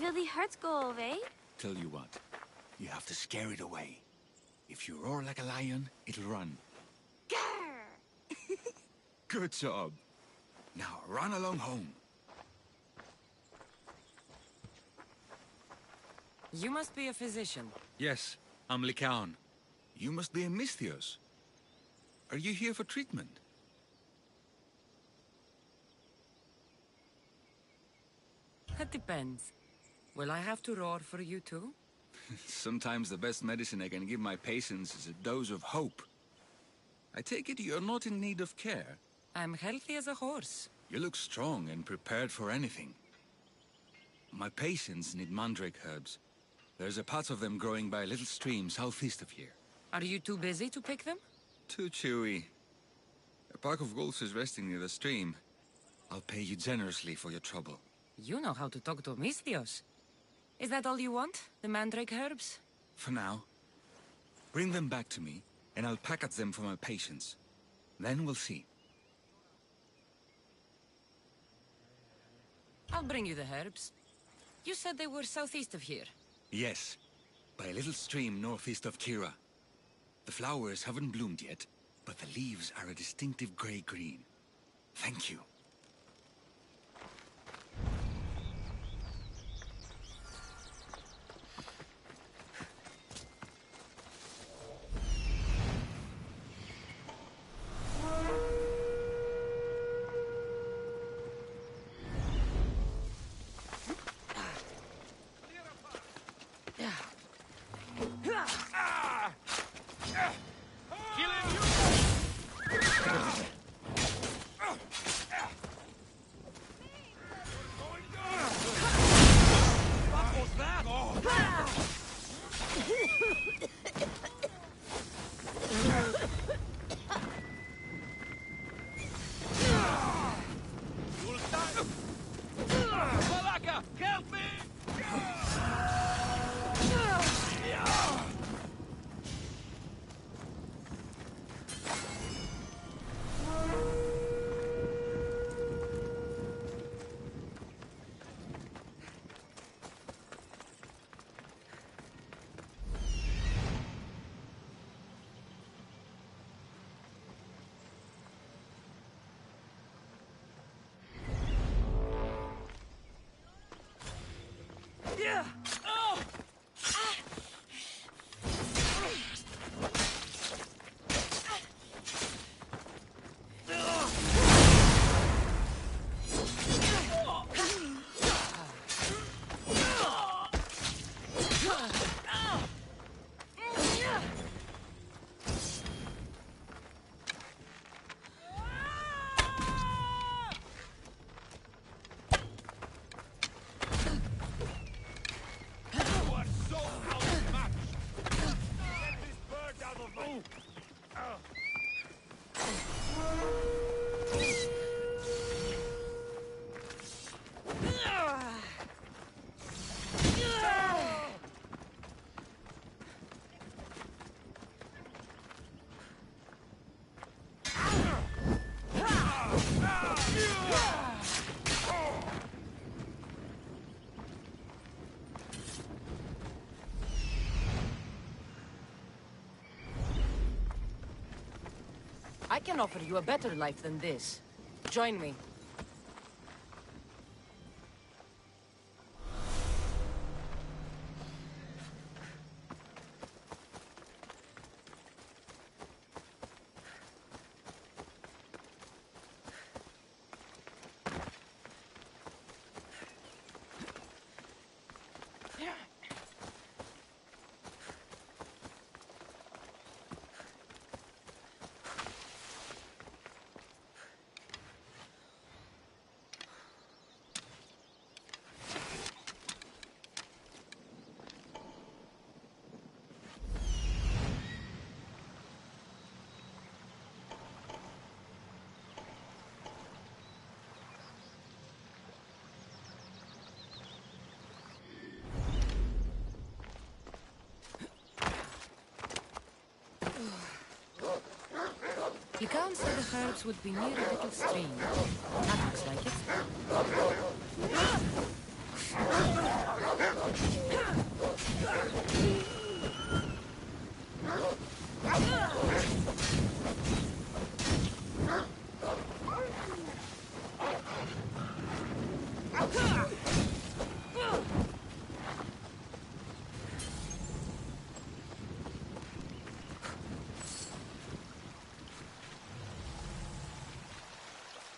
Will the hurt go away? Tell you what, you have to scare it away. If you roar like a lion, it'll run. Grr! Good job. Now run along home. You must be a physician. Yes, I'm Lycaon. You must be a Misthios. Are you here for treatment? That depends. Will I have to roar for you too? Sometimes the best medicine I can give my patients is a dose of hope. I take it you're not in need of care. I'm healthy as a horse. You look strong and prepared for anything. My patients need mandrake herbs. There's a patch of them growing by a little stream southeast of here. Are you too busy to pick them? Too chewy. A pack of wolves is resting near the stream. I'll pay you generously for your trouble. You know how to talk to Misthios. Is that all you want? The mandrake herbs? For now. Bring them back to me, and I'll package them for my patients. Then we'll see. I'll bring you the herbs. You said they were southeast of here. Yes, by a little stream northeast of Kira. The flowers haven't bloomed yet, but the leaves are a distinctive gray-green. Thank you. I can offer you a better life than this. Join me. The Count said the herbs would be near a little stream. That looks like it.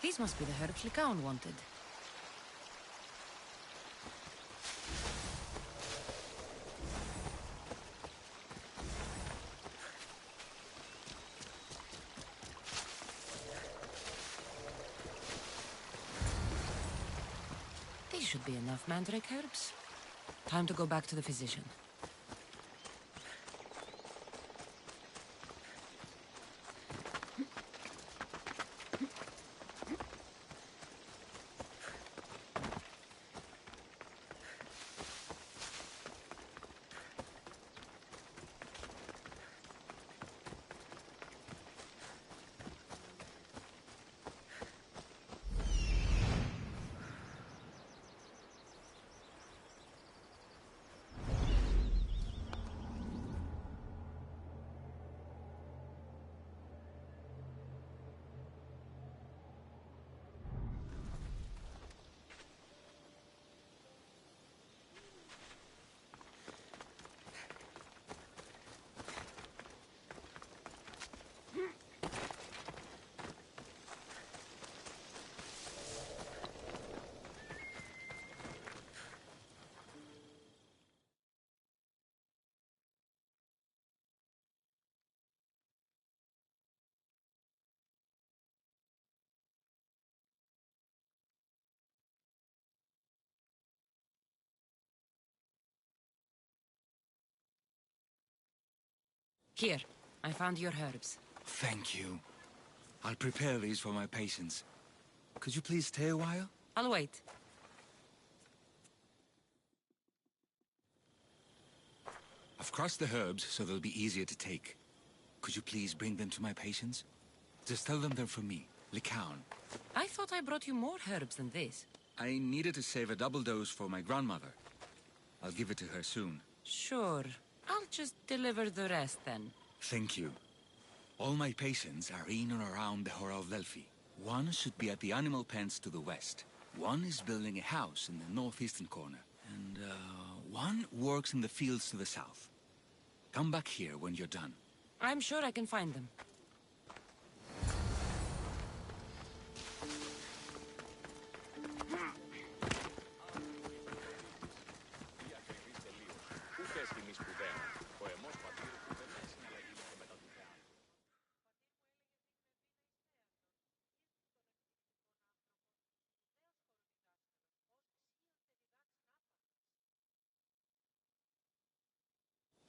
These must be the herbs Lycaon wanted. These should be enough mandrake herbs. Time to go back to the physician. Here, I found your herbs. Thank you. I'll prepare these for my patients. Could you please stay a while? I'll wait. I've crossed the herbs so they'll be easier to take. Could you please bring them to my patients? Just tell them they're for me, Lycaon. I thought I brought you more herbs than this. I needed to save a double dose for my grandmother. I'll give it to her soon. Sure. I'll just deliver the rest then. Thank you. All my patients are in or around the Hora of Delphi. One should be at the animal pens to the west. One is building a house in the northeastern corner. And, one works in the fields to the south. Come back here when you're done. I'm sure I can find them.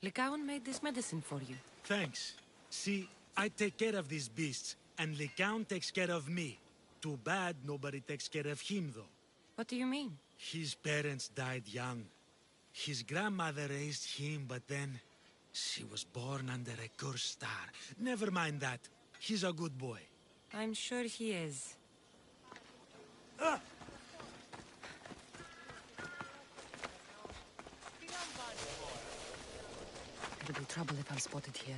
Lycaon made this medicine for you. Thanks. See, I take care of these beasts, and Lycaon takes care of me. Too bad nobody takes care of him, though. What do you mean? His parents died young. His grandmother raised him, but then she was born under a cursed star. Never mind that. He's a good boy. I'm sure he is. It'll be trouble if I'm spotted here.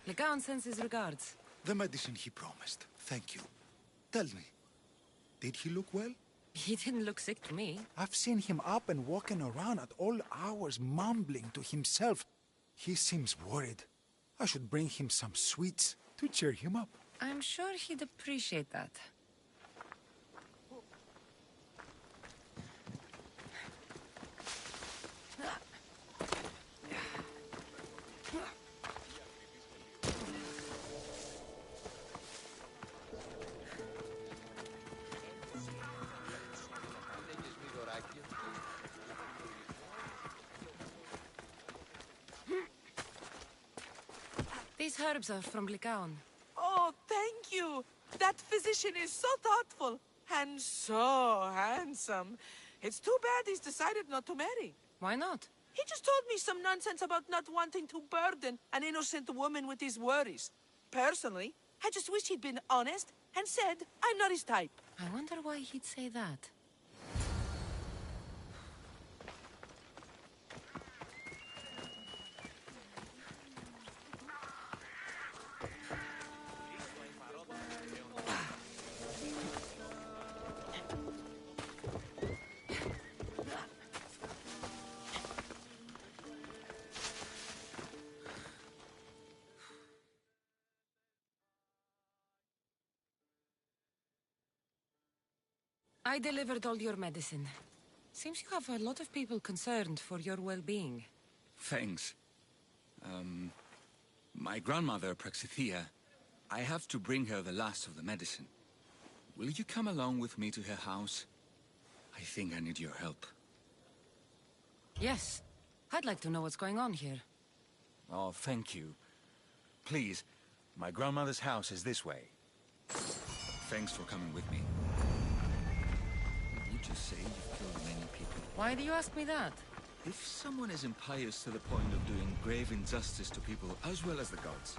Lycaon sends his regards. The medicine he promised. Thank you. Tell me, did he look well? He didn't look sick to me. I've seen him up and walking around at all hours, mumbling to himself. He seems worried. I should bring him some sweets to cheer him up. I'm sure he'd appreciate that. These herbs are from Lycaon. Oh, thank you. That physician is so thoughtful and so handsome. It's too bad he's decided not to marry. Why not? He just told me some nonsense about not wanting to burden an innocent woman with his worries. Personally, I just wish he'd been honest and said I'm not his type. I wonder why he'd say that. I delivered all your medicine. Seems you have a lot of people concerned for your well-being. Thanks. My grandmother, Praxithea, I have to bring her the last of the medicine. Will you come along with me to her house? I think I need your help. Yes. I'd like to know what's going on here. Oh, thank you. Please, my grandmother's house is this way. Thanks for coming with me. Did you just say you've killed many people? Why do you ask me that? If someone is impious to the point of doing grave injustice to people as well as the gods,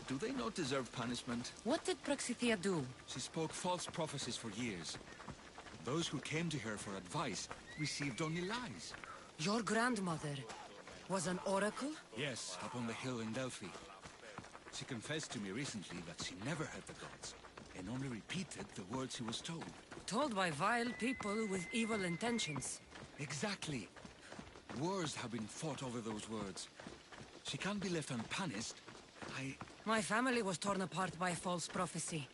do they not deserve punishment? What did Praxithea do? She spoke false prophecies for years. Those who came to her for advice received only lies. Your grandmother was an oracle? Yes, up on the hill in Delphi. She confessed to me recently that she never heard the gods, and only repeated the words she was told. Told by vile people with evil intentions. Exactly. Wars have been fought over those words. She can't be left unpunished. My family was torn apart by false prophecy.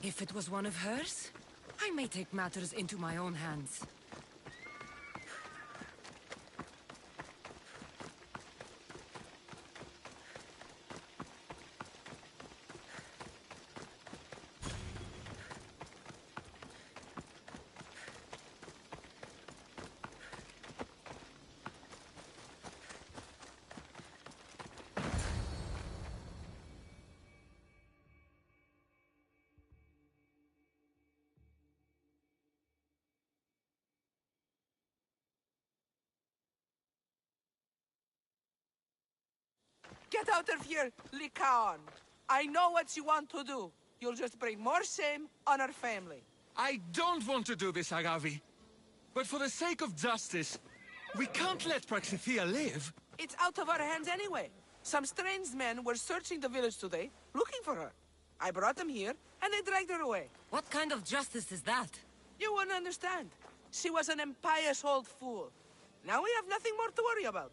If it was one of hers, I may take matters into my own hands. Get out of here, Lycaon. I know what you want to do. You'll just bring more shame on our family. I don't want to do this, Agavi. But for the sake of justice, we can't let Praxithea live. It's out of our hands anyway. Some strange men were searching the village today, looking for her. I brought them here, and they dragged her away. What kind of justice is that? You wouldn't understand. She was an impious old fool. Now we have nothing more to worry about.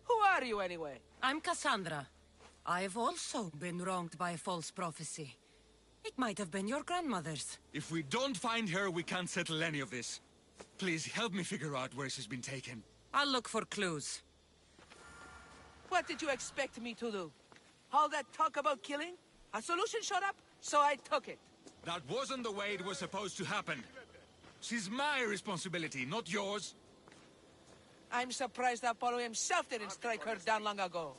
Who are you, anyway? I'm Cassandra. I've also been wronged by a false prophecy. It might have been your grandmother's. If we don't find her, we can't settle any of this. Please help me figure out where she's been taken. I'll look for clues. What did you expect me to do? All that talk about killing? A solution showed up, so I took it. That wasn't the way it was supposed to happen. She's my responsibility, not yours. I'm surprised Apollo himself didn't strike her down long ago.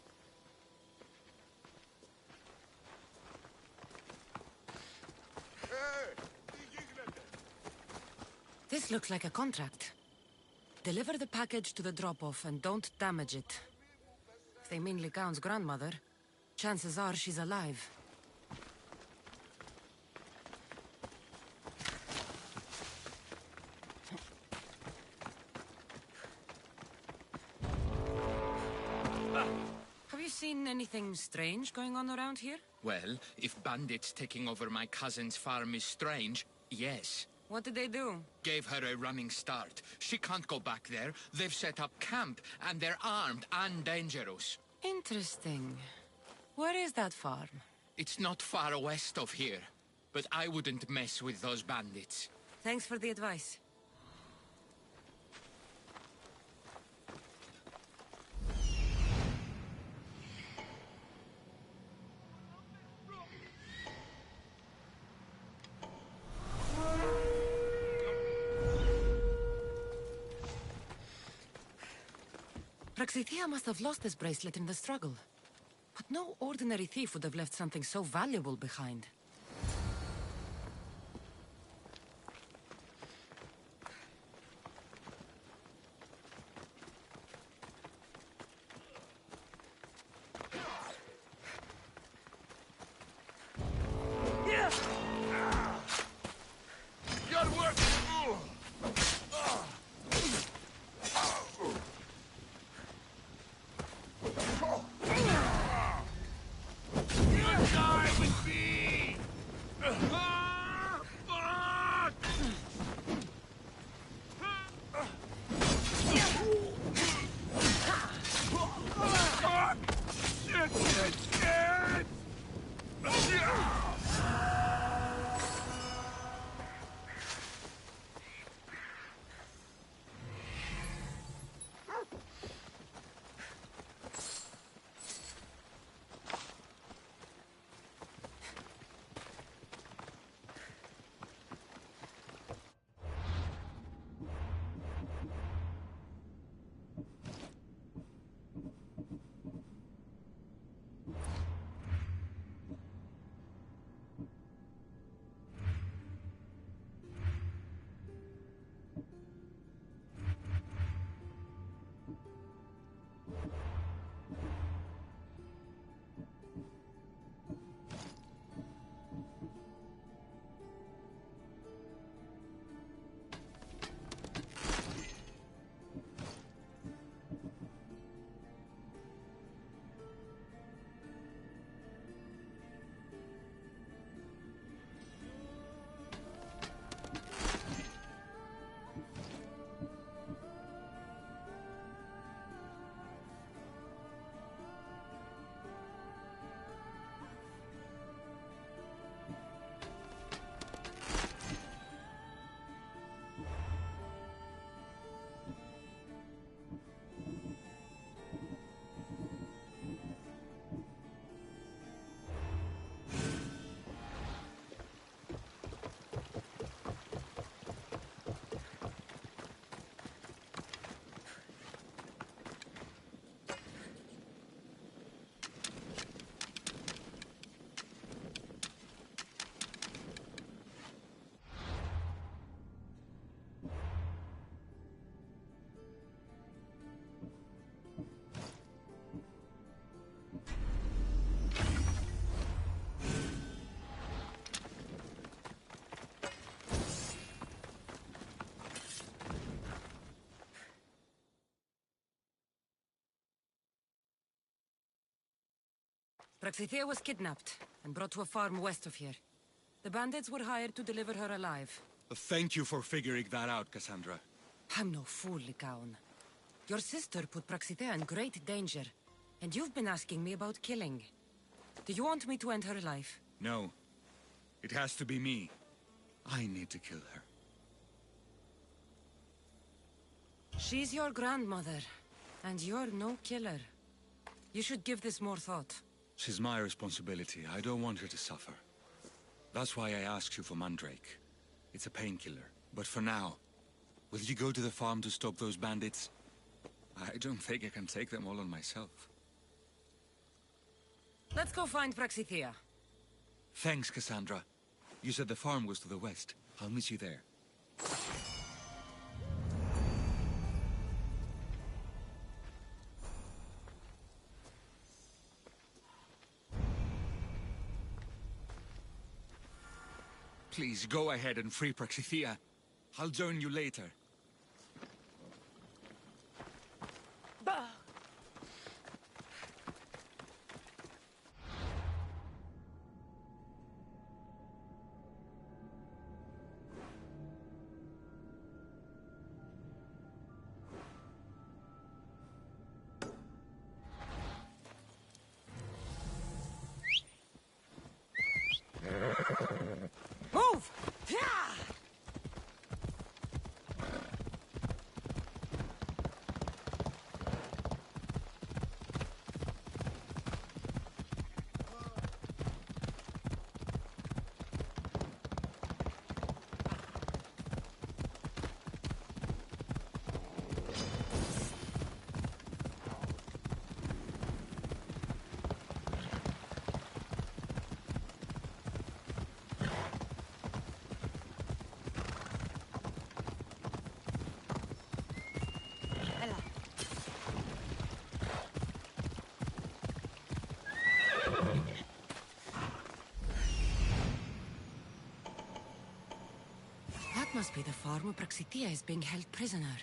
This looks like a contract. Deliver the package to the drop-off and don't damage it. If they mean Lycaon's grandmother, chances are she's alive. Have you seen anything strange going on around here? Well, if bandits taking over my cousin's farm is strange, yes. What did they do? Gave her a running start. She can't go back there. They've set up camp, and they're armed and dangerous. Interesting. Where is that farm? It's not far west of here, but I wouldn't mess with those bandits. Thanks for the advice. Praxithea must have lost this bracelet in the struggle. But no ordinary thief would have left something so valuable behind. Die with me! Praxithea was kidnapped and brought to a farm west of here. The bandits were hired to deliver her alive. Thank you for figuring that out, Cassandra. I'm no fool, Lycaon. Your sister put Praxithea in great danger, and you've been asking me about killing. Do you want me to end her life? No. It has to be me. I need to kill her. She's your grandmother, and you're no killer. You should give this more thought. She's my responsibility. I don't want her to suffer. That's why I asked you for Mandrake. It's a painkiller. But for now, will you go to the farm to stop those bandits? I don't think I can take them all on myself. Let's go find Praxithea. Thanks, Cassandra. You said the farm was to the west. I'll meet you there. Please, go ahead and free Praxithea. I'll join you later. Move! That must be the farm where Praxithea is being held prisoner.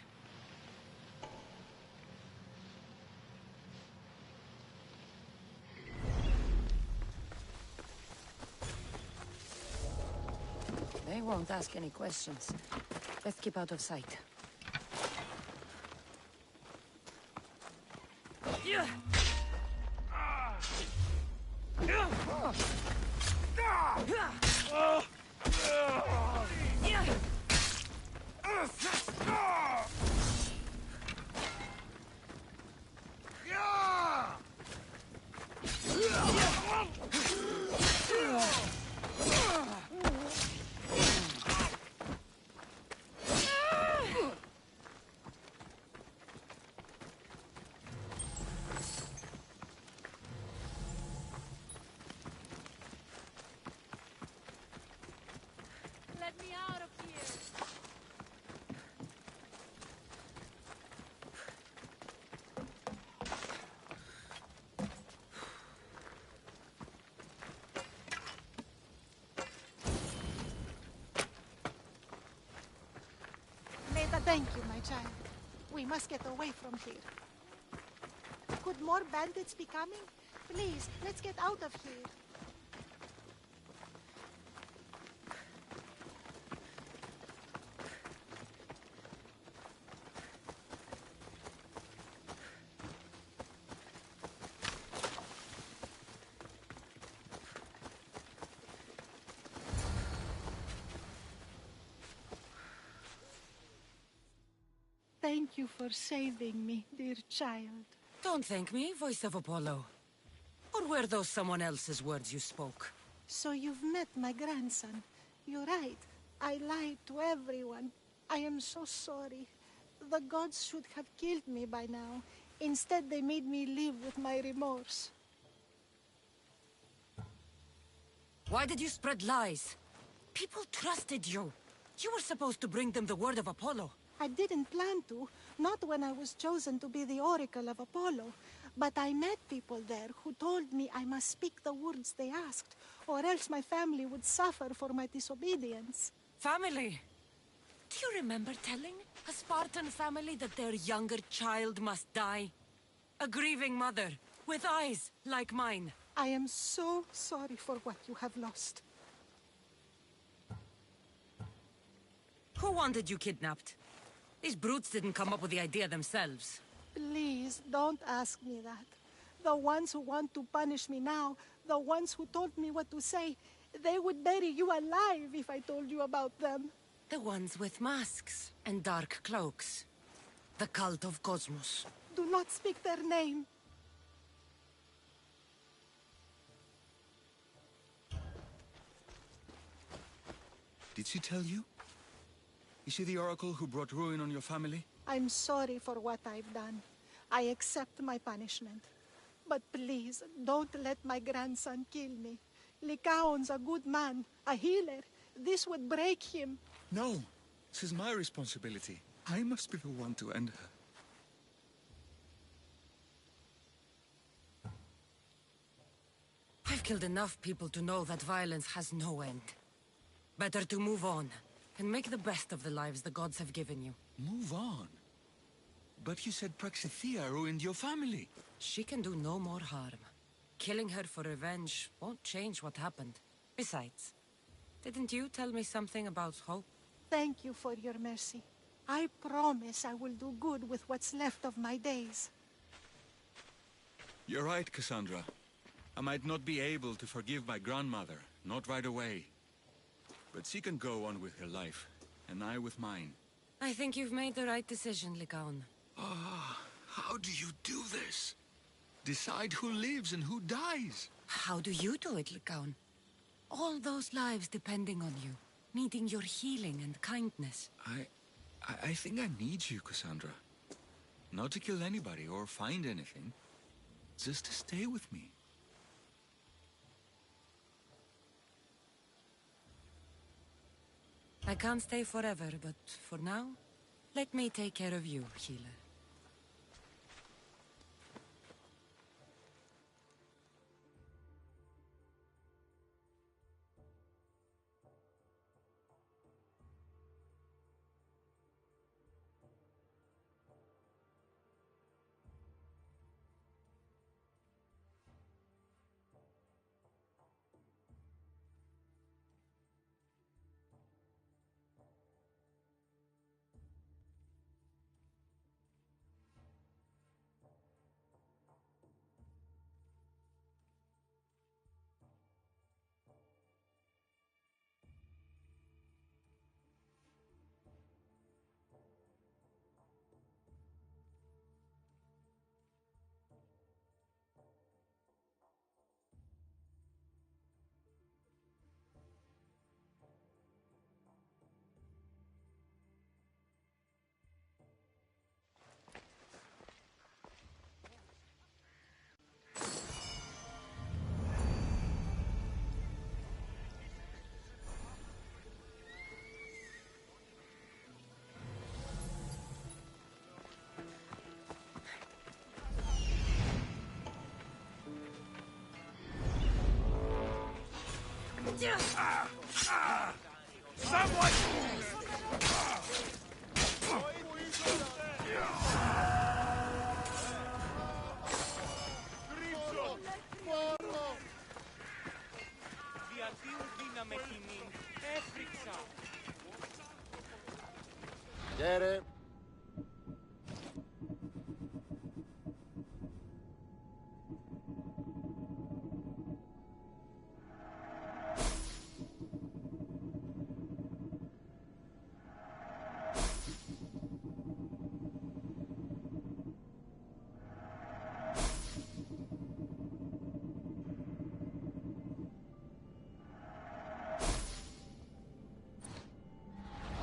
They won't ask any questions. Let's keep out of sight. Yeah. Let me out of here. Leda, thank you, my child. We must get away from here. Could more bandits be coming? Please, let's get out of here. Thank you for saving me, dear child. Don't thank me, voice of Apollo. Or were those someone else's words you spoke? So you've met my grandson. You're right. I lied to everyone. I am so sorry. The gods should have killed me by now. Instead, they made me live with my remorse. Why did you spread lies? People trusted you. You were supposed to bring them the word of Apollo. I didn't plan to, not when I was chosen to be the oracle of Apollo. But I met people there who told me I must speak the words they asked, or else my family would suffer for my disobedience. Family! Do you remember telling a Spartan family that their younger child must die? A grieving mother, with eyes like mine. I am so sorry for what you have lost. Who wanted you kidnapped? These brutes didn't come up with the idea themselves. Please, don't ask me that. The ones who want to punish me now, the ones who told me what to say, they would bury you alive if I told you about them. The ones with masks and dark cloaks. The cult of Cosmos. Do not speak their name. Did she tell you? Is she the oracle who brought ruin on your family? I'm sorry for what I've done. I accept my punishment. But please, don't let my grandson kill me. Lycaon's a good man, a healer. This would break him. No, this is my responsibility. I must be the one to end her. I've killed enough people to know that violence has no end. Better to move on, and make the best of the lives the gods have given you. Move on? But you said Praxithea ruined your family. She can do no more harm. Killing her for revenge won't change what happened. Besides, didn't you tell me something about hope? Thank you for your mercy. I promise I will do good with what's left of my days. You're right, Cassandra. I might not be able to forgive my grandmother, not right away. But she can go on with her life, and I with mine. I think you've made the right decision, Lycaon. Ah, how do you do this? Decide who lives and who dies? How do you do it, Lycaon? All those lives depending on you, needing your healing and kindness. I think I need you, Cassandra. Not to kill anybody or find anything. Just to stay with me. I can't stay forever, but for now, let me take care of you, healer. Get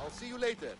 I'll see you later.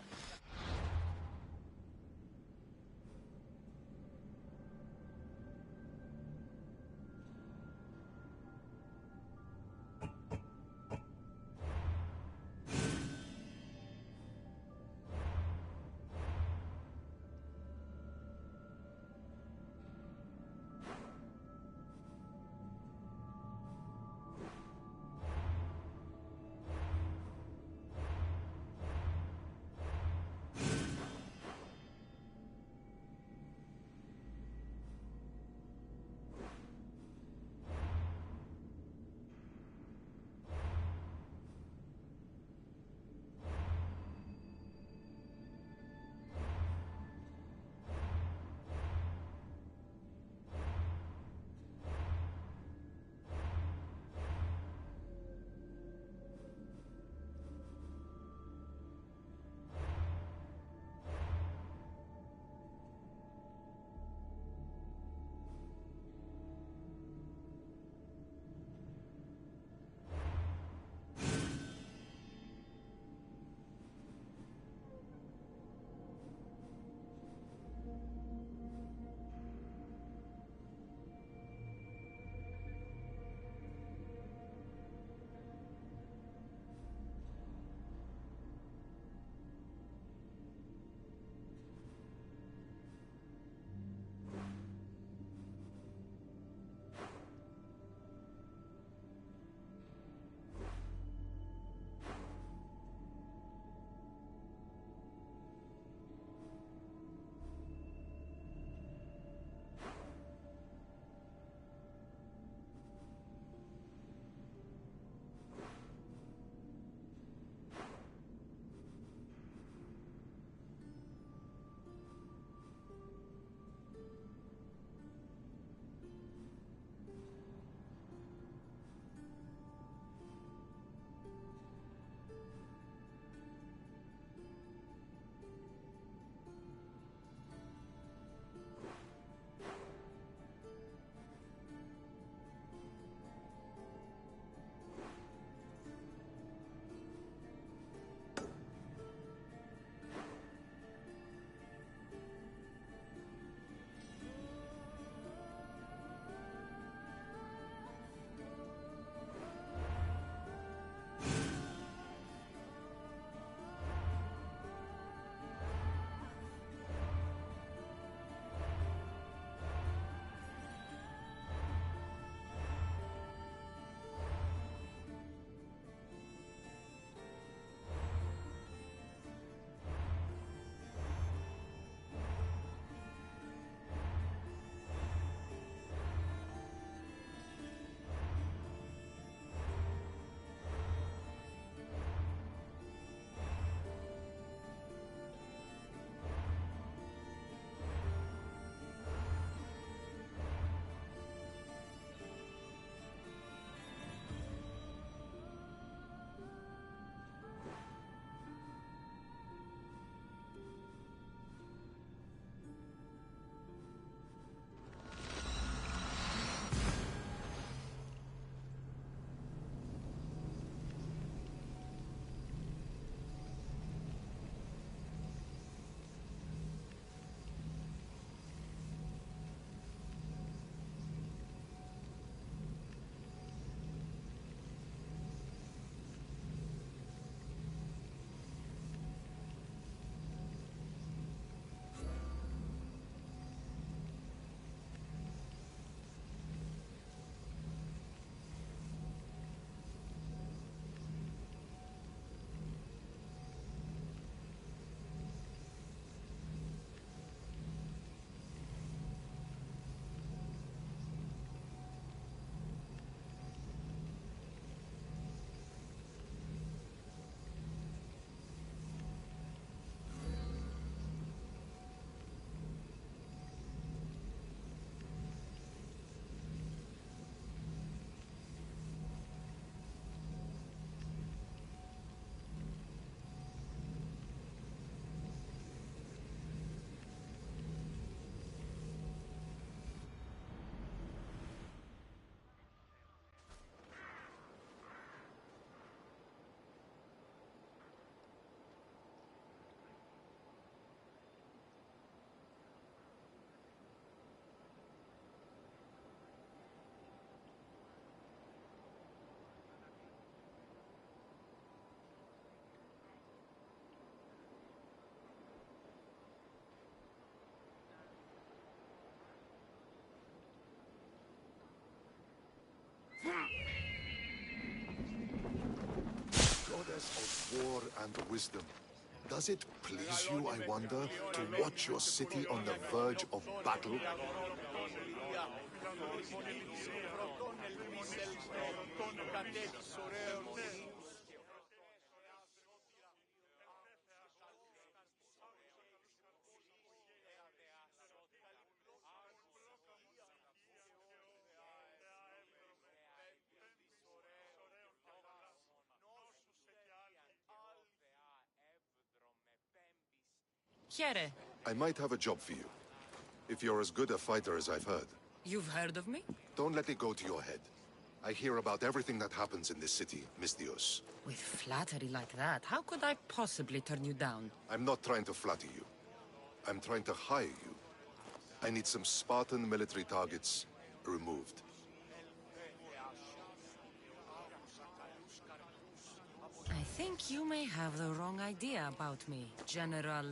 goddess of war and wisdom. Does it please you, I wonder, to watch your city on the verge of battle? Here. I might have a job for you, if you're as good a fighter as I've heard. You've heard of me? Don't let it go to your head. I hear about everything that happens in this city, Misthios. With flattery like that, how could I possibly turn you down? I'm not trying to flatter you. I'm trying to hire you. I need some Spartan military targets removed. I think you may have the wrong idea about me, General.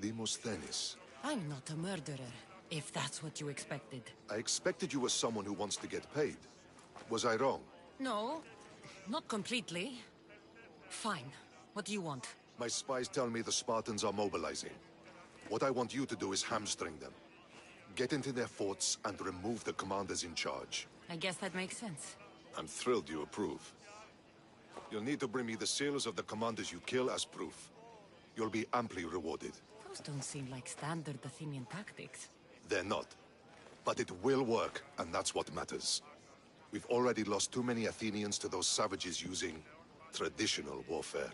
Demosthenes. I'm not a murderer, if that's what you expected. I expected you were someone who wants to get paid. Was I wrong? No, not completely. Fine. What do you want? My spies tell me the Spartans are mobilizing. What I want you to do is hamstring them. Get into their forts and remove the commanders in charge. I guess that makes sense. I'm thrilled you approve. You'll need to bring me the seals of the commanders you kill as proof. You'll be amply rewarded. Those don't seem like standard Athenian tactics. They're not. But it will work, and that's what matters. We've already lost too many Athenians to those savages using traditional warfare.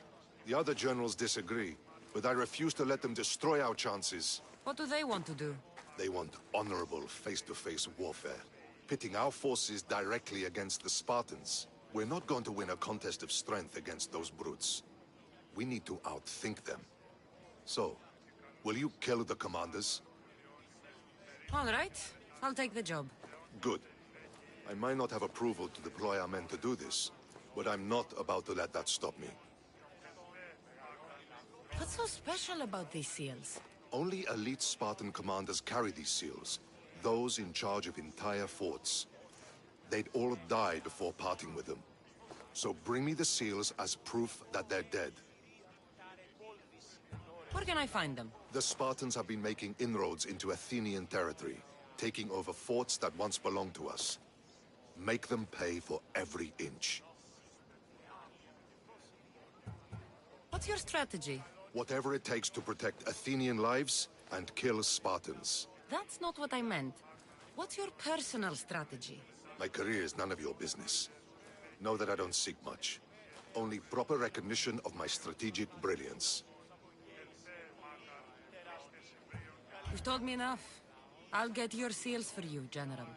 The other generals disagree, but I refuse to let them destroy our chances. What do they want to do? They want honorable face-to-face warfare, pitting our forces directly against the Spartans. We're not going to win a contest of strength against those brutes. We need to outthink them. So, will you kill the commanders? All right. I'll take the job. Good. I might not have approval to deploy our men to do this, but I'm not about to let that stop me. What's so special about these seals? Only elite Spartan commanders carry these seals, those in charge of entire forts. They'd all die before parting with them. So bring me the seals as proof that they're dead. Where can I find them? The Spartans have been making inroads into Athenian territory, taking over forts that once belonged to us. Make them pay for every inch. What's your strategy? Whatever it takes to protect Athenian lives and kill Spartans. That's not what I meant. What's your personal strategy? My career is none of your business. Know that I don't seek much. Only proper recognition of my strategic brilliance. You've told me enough. I'll get your seals for you, General.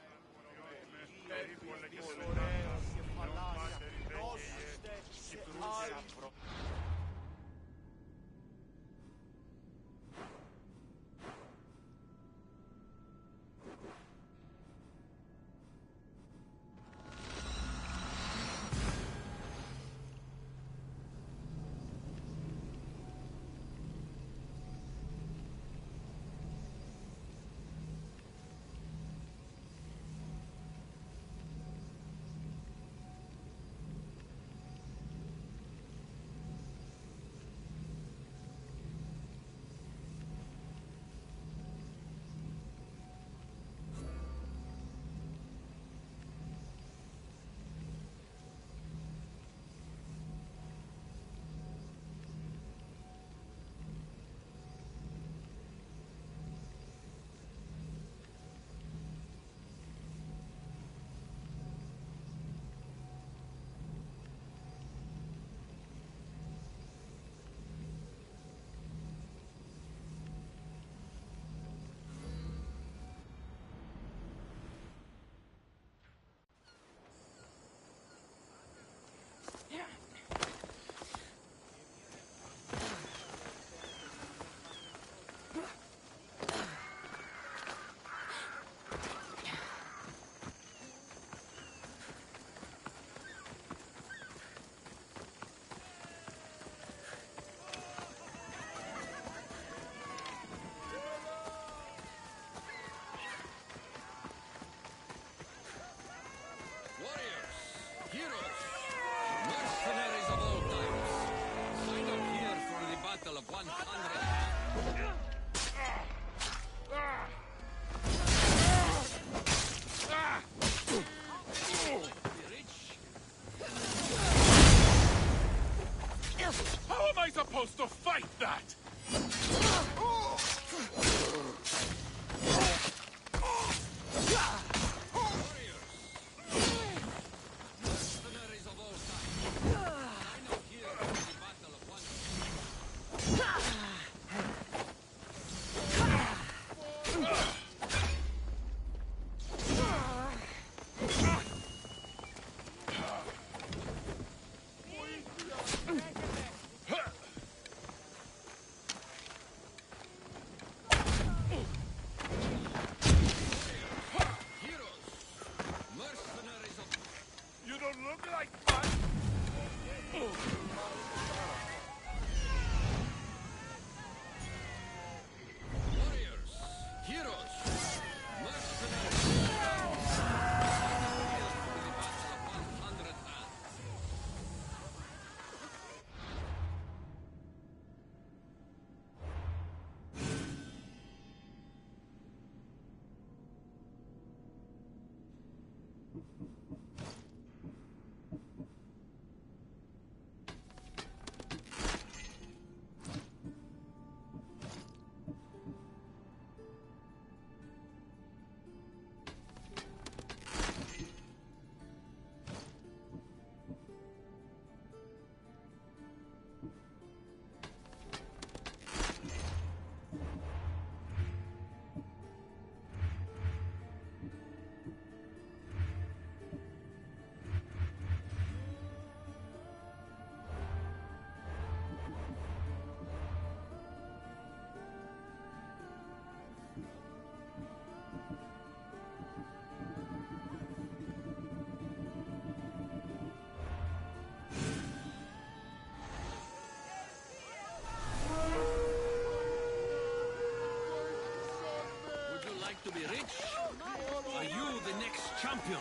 bitch! Are you the next champion?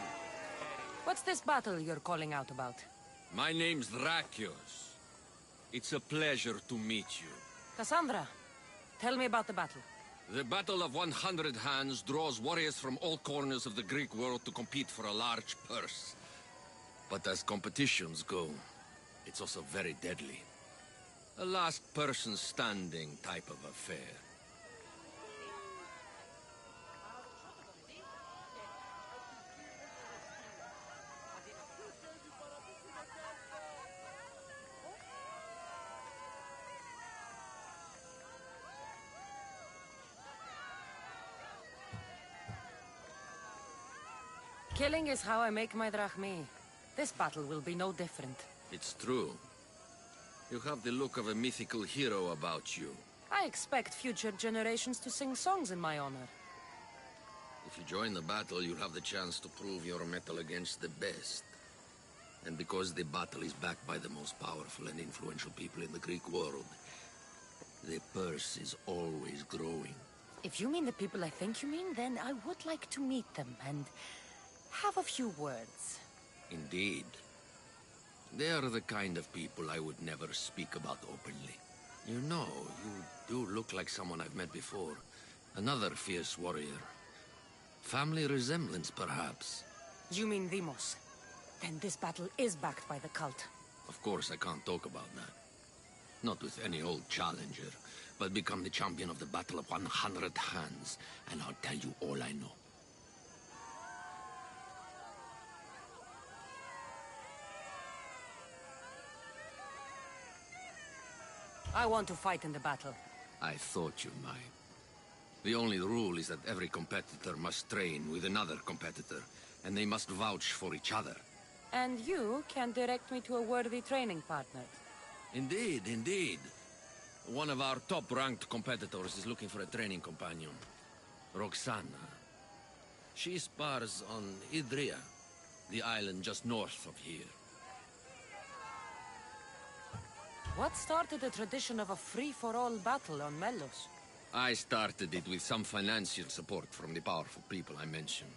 What's this battle you're calling out about? My name's Drakios. It's a pleasure to meet you. Cassandra, tell me about the battle. The Battle of 100 Hands draws warriors from all corners of the Greek world to compete for a large purse. But as competitions go, it's also very deadly. A last person standing type of affair. Killing is how I make my drachmi. This battle will be no different. It's true. You have the look of a mythical hero about you. I expect future generations to sing songs in my honor. If you join the battle, you'll have the chance to prove your mettle against the best. And because the battle is backed by the most powerful and influential people in the Greek world, the purse is always growing. If you mean the people I think you mean, then I would like to meet them and have a few words. Indeed. They are the kind of people I would never speak about openly. You know, you do look like someone I've met before. Another fierce warrior. Family resemblance, perhaps. You mean Demos? Then this battle is backed by the cult. Of course, I can't talk about that. Not with any old challenger, but become the champion of the Battle of 100 Hands, and I'll tell you all I know. I want to fight in the battle. I thought you might. The only rule is that every competitor must train with another competitor, and they must vouch for each other. And you can direct me to a worthy training partner. Indeed, indeed. One of our top-ranked competitors is looking for a training companion. Roxana. She spars on Idria, the island just north of here. What started the tradition of a free-for-all battle on Melos? I started it with some financial support from the powerful people I mentioned.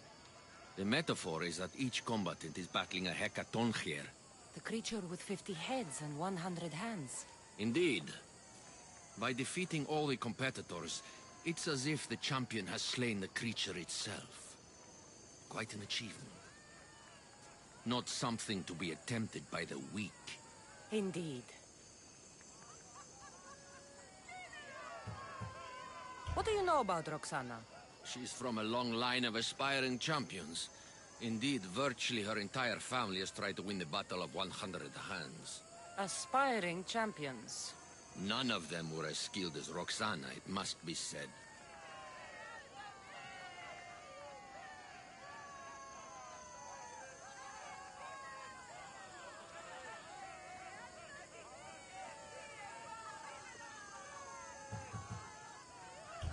The metaphor is that each combatant is battling a hecatonchier. The creature with 50 heads and 100 hands. Indeed. By defeating all the competitors, it's as if the champion has slain the creature itself. Quite an achievement. Not something to be attempted by the weak. Indeed. What do you know about Roxana? She's from a long line of aspiring champions. Indeed, virtually her entire family has tried to win the Battle of 100 Hands. Aspiring champions. None of them were as skilled as Roxana, it must be said.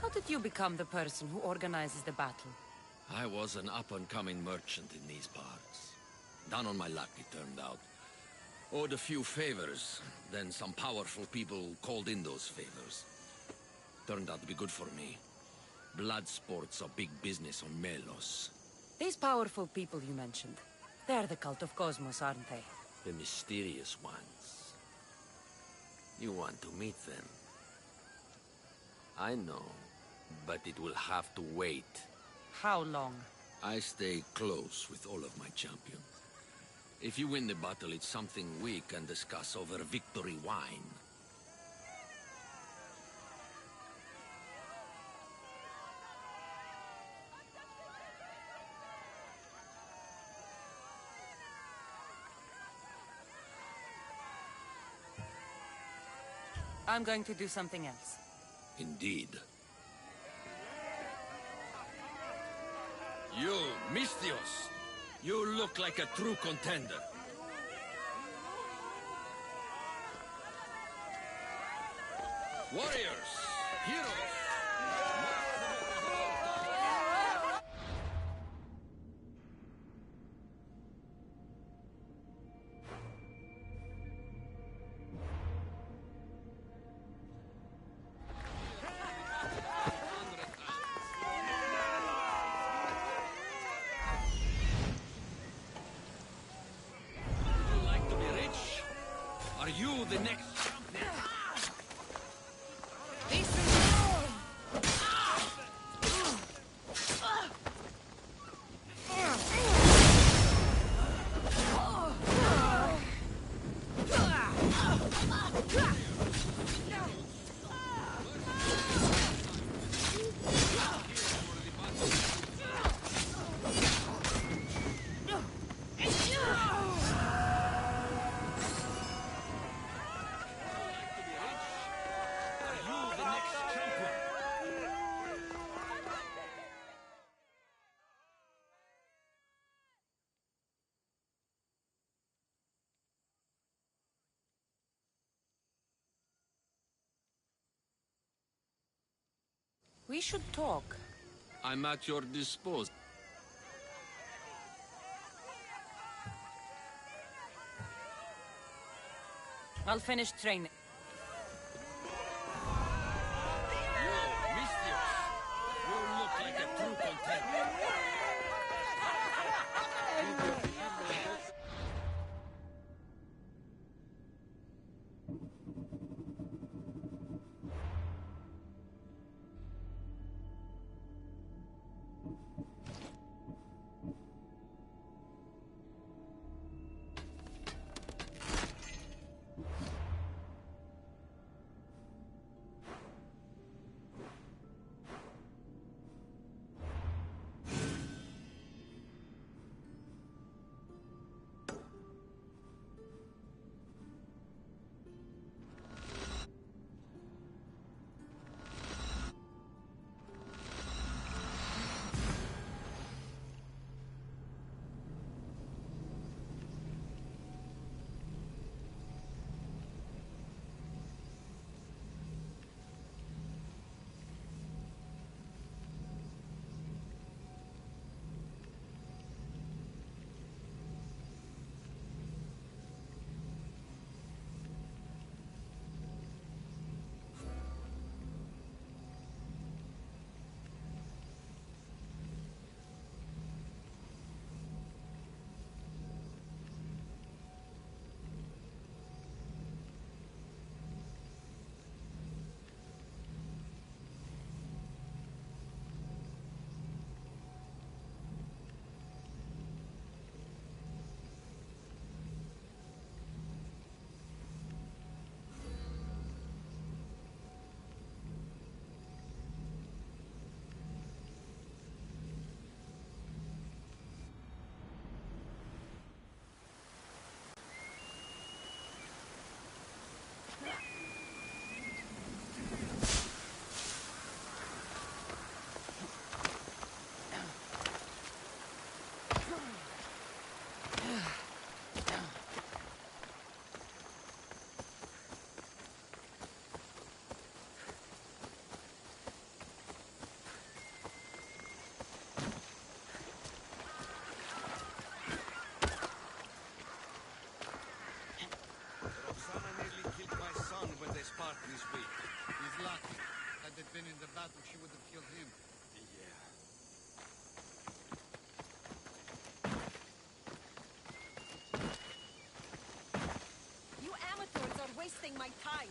How did you become the person who organizes the battle? I was an up-and-coming merchant in these parts. Down on my luck, it turned out. Owed a few favors, then some powerful people called in those favors. Turned out to be good for me. Blood sports are big business on Melos. These powerful people you mentioned, they're the cult of Cosmos, aren't they? The mysterious ones. You want to meet them? I know, but it will have to wait. How long? I stay close with all of my champions. If you win the battle, it's something we can discuss over victory wine. I'm going to do something else. Indeed. You, Mystios! You look like a true contender. Warriors! Heroes! the next champion. We should talk. I'm at your disposal. I'll finish training. Whoa, Mistress! You look like a true contender. This week. He's lucky. Had it been in the battle, she would have killed him. You amateurs are wasting my time.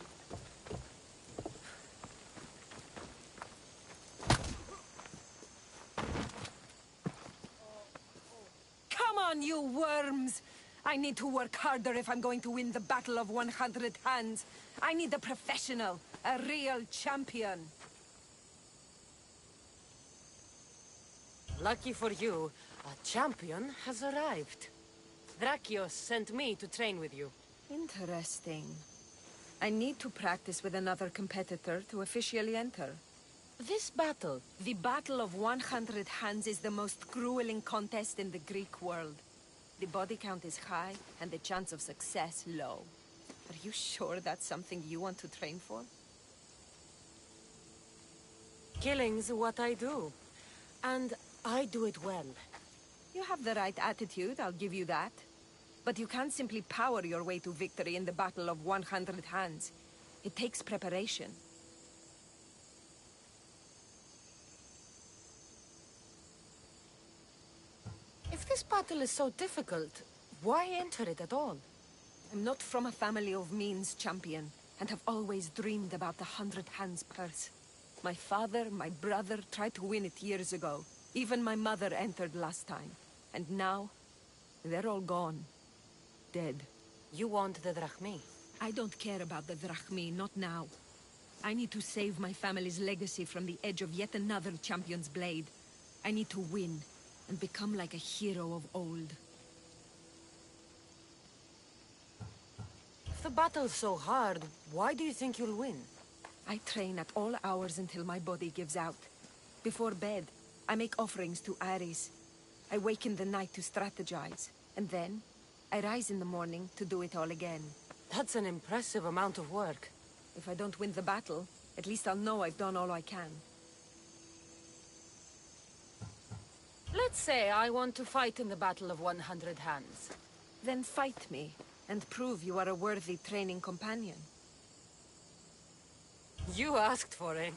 Come on, you worms! I need to work harder if I'm going to win the Battle of 100 Hands. I need a professional, a real champion. Lucky for you, a champion has arrived. Drakios sent me to train with you. Interesting. I need to practice with another competitor to officially enter. This battle, The Battle of 100 Hands is the most grueling contest in the Greek world. The body count is high, and the chance of success low. Are you sure that's something you want to train for? killing's what I do. And I do it well. You have the right attitude, I'll give you that. But you can't simply power your way to victory in the Battle of 100 Hands. It takes preparation. If this battle is so difficult, why enter it at all? I'm not from a family of means, champion, and have always dreamed about the 100 Hands purse. My father, my brother tried to win it years ago. Even my mother entered last time. And now, they're all gone. Dead. You want the drachmi? I don't care about the drachmi, not now. I need to save my family's legacy from the edge of yet another champion's blade. I need to win, and become like a hero of old. If the battle's so hard, why do you think you'll win? I train at all hours until my body gives out. Before bed, I make offerings to Ares. I wake in the night to strategize, and then I rise in the morning to do it all again. That's an impressive amount of work. If I don't win the battle, at least I'll know I've done all I can. Let's say I want to fight in the Battle of 100 Hands. Then fight me, and prove you are a worthy training companion. You asked for it.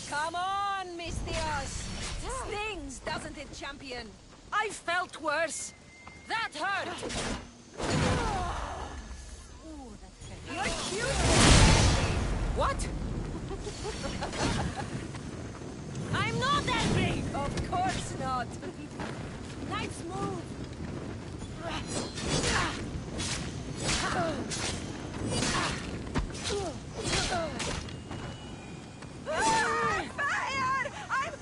Come on, Mistios! Stings, doesn't it, champion? I felt worse. That hurt! You're cute! What? I'm not angry! Of course not! Nice move! Fire! I'm...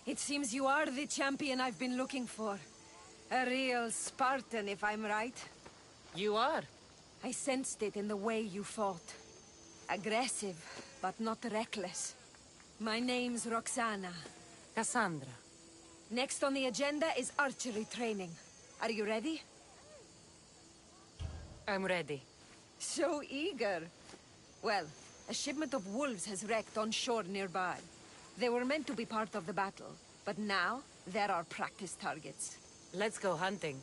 It seems you are the champion I've been looking for. A real Spartan, if I'm right. You are. I sensed it in the way you fought. Aggressive, but not reckless. My name's Roxana. Cassandra. Next on the agenda is archery training. Are you ready? I'm ready. So eager. Well, a shipment of wolves has wrecked on shore nearby. They were meant to be part of the battle, but now they're our practice targets. Let's go hunting.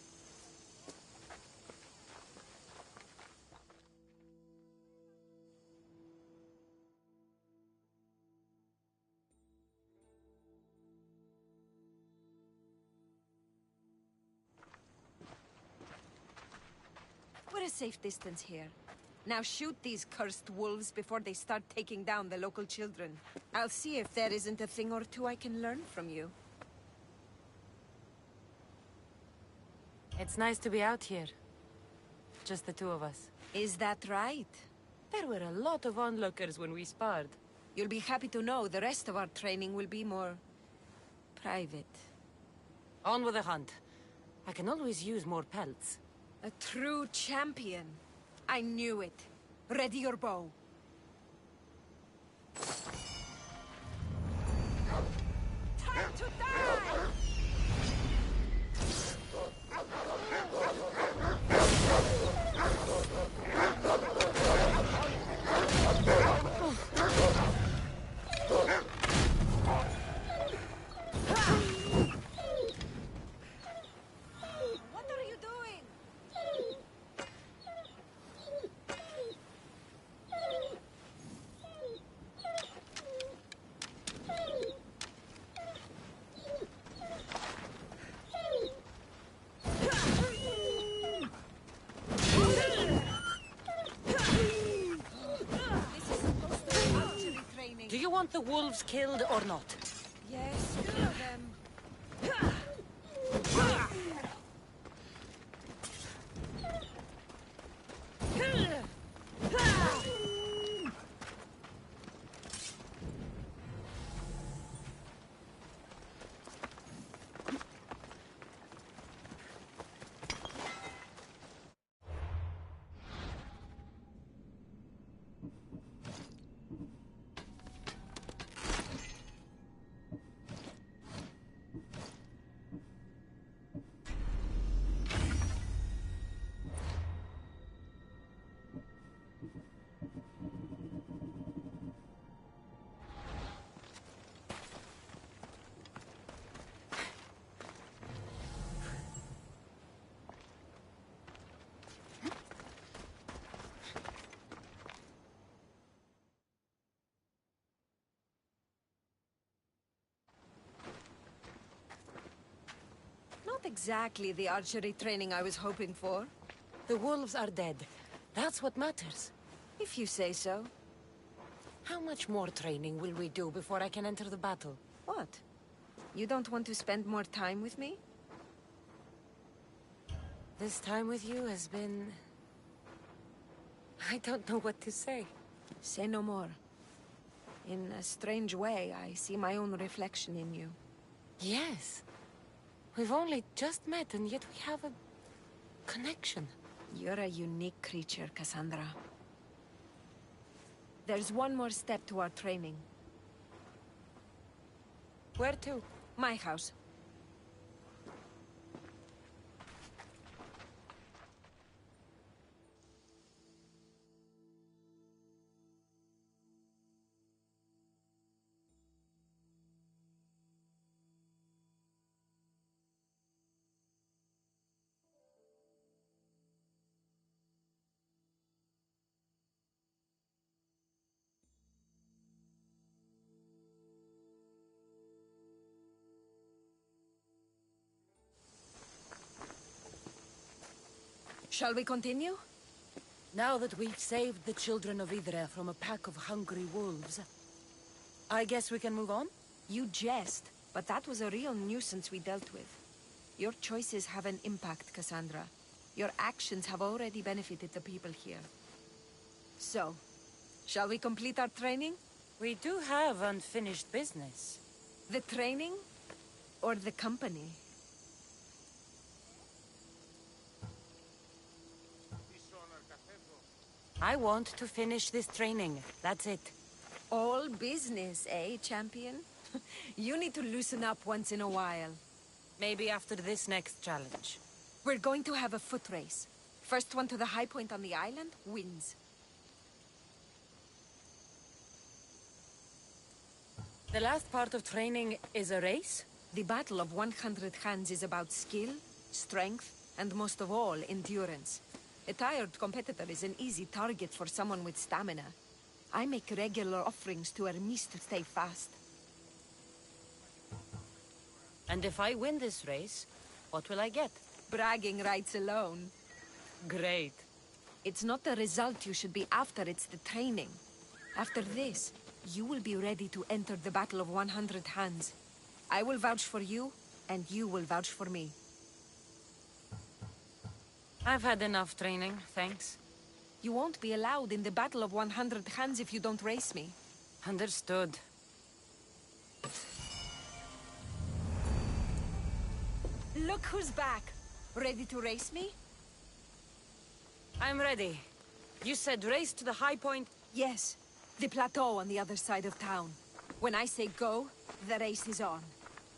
We're a safe distance here. Now shoot these cursed wolves before they start taking down the local children. I'll see if there isn't a thing or two I can learn from you. It's nice to be out here. Just the two of us. Is that right? There were a lot of onlookers when we sparred. You'll be happy to know the rest of our training will be more... private. On with the hunt. I can always use more pelts. A true champion. I knew it. Ready your bow. Time to die! What are you doing? Do you want the wolves killed or not? Yes, two of them. exactly the archery training I was hoping for. The wolves are dead. That's what matters. If you say so. How much more training will we do before I can enter the battle? What? You don't want to spend more time with me? This time with you has been... I don't know what to say. Say no more. In a strange way, I see my own reflection in you. Yes. We've only just met, and yet we have a... connection. You're a unique creature, Cassandra. There's one more step to our training. Where to? My house. Shall we continue? Now that we've saved the children of Idre from a pack of hungry wolves, I guess we can move on? You jest, but that was a real nuisance we dealt with. Your choices have an impact, Cassandra. Your actions have already benefited the people here. So, shall we complete our training? We do have unfinished business. The training? Or the company? I want to finish this training. That's it. All business, eh, champion? You need to loosen up once in a while. Maybe after this next challenge. We're going to have a foot race. First one to the high point on the island wins. The last part of training is a race? The Battle of 100 Hands is about skill, strength, and most of all, endurance. A tired competitor is an easy target for someone with stamina. I make regular offerings to Hermes to stay fast. And if I win this race, what will I get? Bragging rights alone. Great. It's not the result you should be after, it's the training. After this, you will be ready to enter the Battle of 100 Hands. I will vouch for you, and you will vouch for me. I've had enough training, thanks. You won't be allowed in the Battle of 100 Hands if you don't race me. Understood. Look who's back. Ready to race me? I'm ready. You said race to the high point? Yes. The plateau on the other side of town. When I say go, the race is on.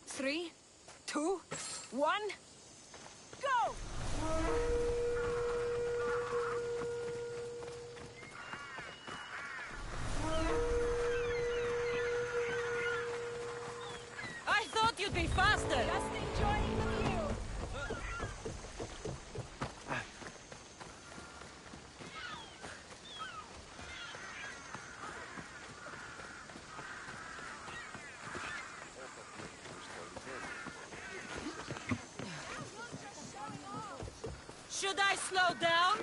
3, 2, 1, go! I thought you'd be faster! Just enjoying the view! Should I slow down?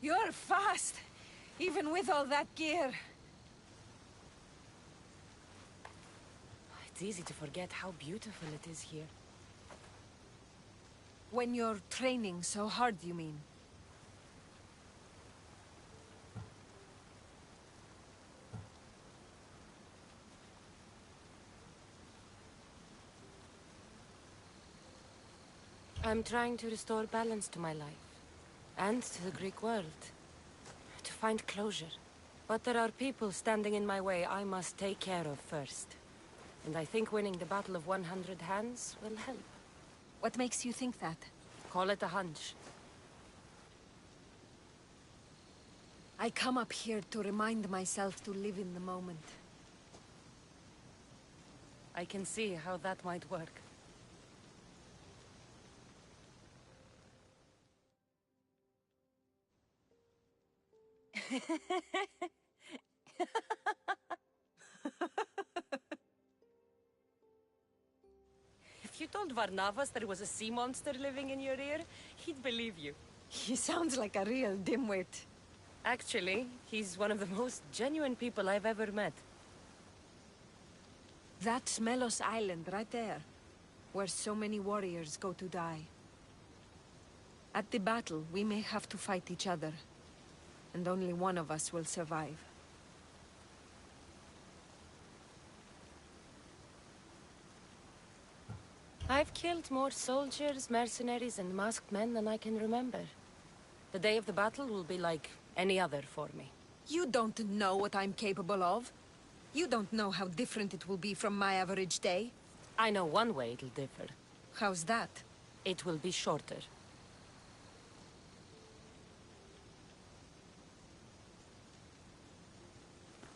You're fast, even with all that gear. It's easy to forget how beautiful it is here. When you're training so hard, you mean? I'm trying to restore balance to my life. And to the Greek world. To find closure. But there are people standing in my way I must take care of first. And I think winning the Battle of 100 Hands will help. What makes you think that? Call it a hunch. I come up here to remind myself to live in the moment. I can see how that might work. If you told Varnavas there was a sea monster living in your ear, he'd believe you. He sounds like a real dimwit. Actually, he's one of the most genuine people I've ever met. That's Melos Island right there, where so many warriors go to die. At the battle, we may have to fight each other, and only one of us will survive. I've killed more soldiers, mercenaries, and masked men than I can remember. The day of the battle will be like any other for me. You don't know what I'm capable of. You don't know how different it will be from my average day. I know one way it'll differ. How's that? It will be shorter.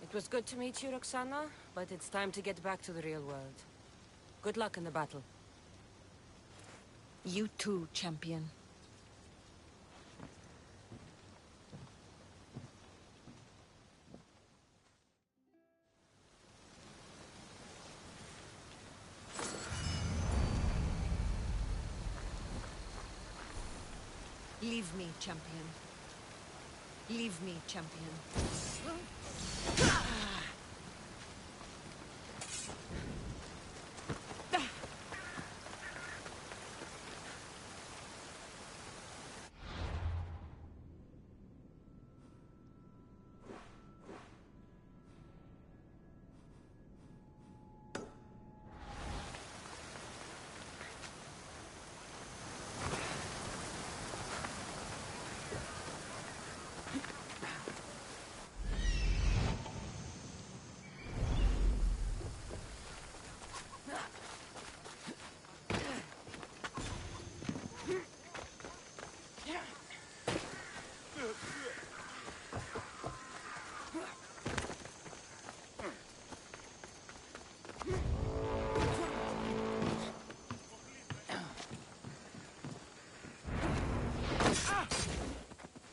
It was good to meet you, Roxana, but it's time to get back to the real world. Good luck in the battle. You too, champion. Leave me, champion. Leave me, champion.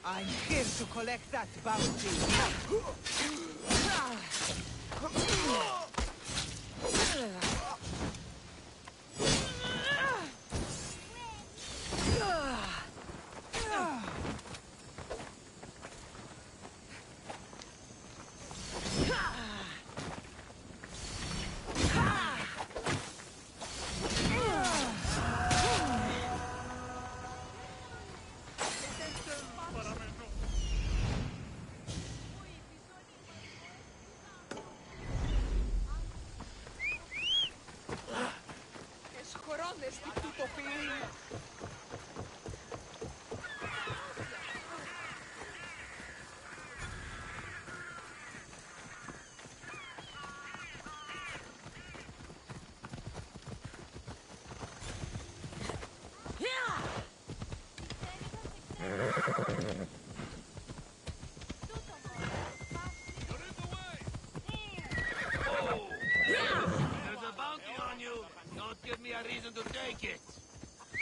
I'm here to collect that bounty.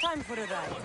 Time for a ride.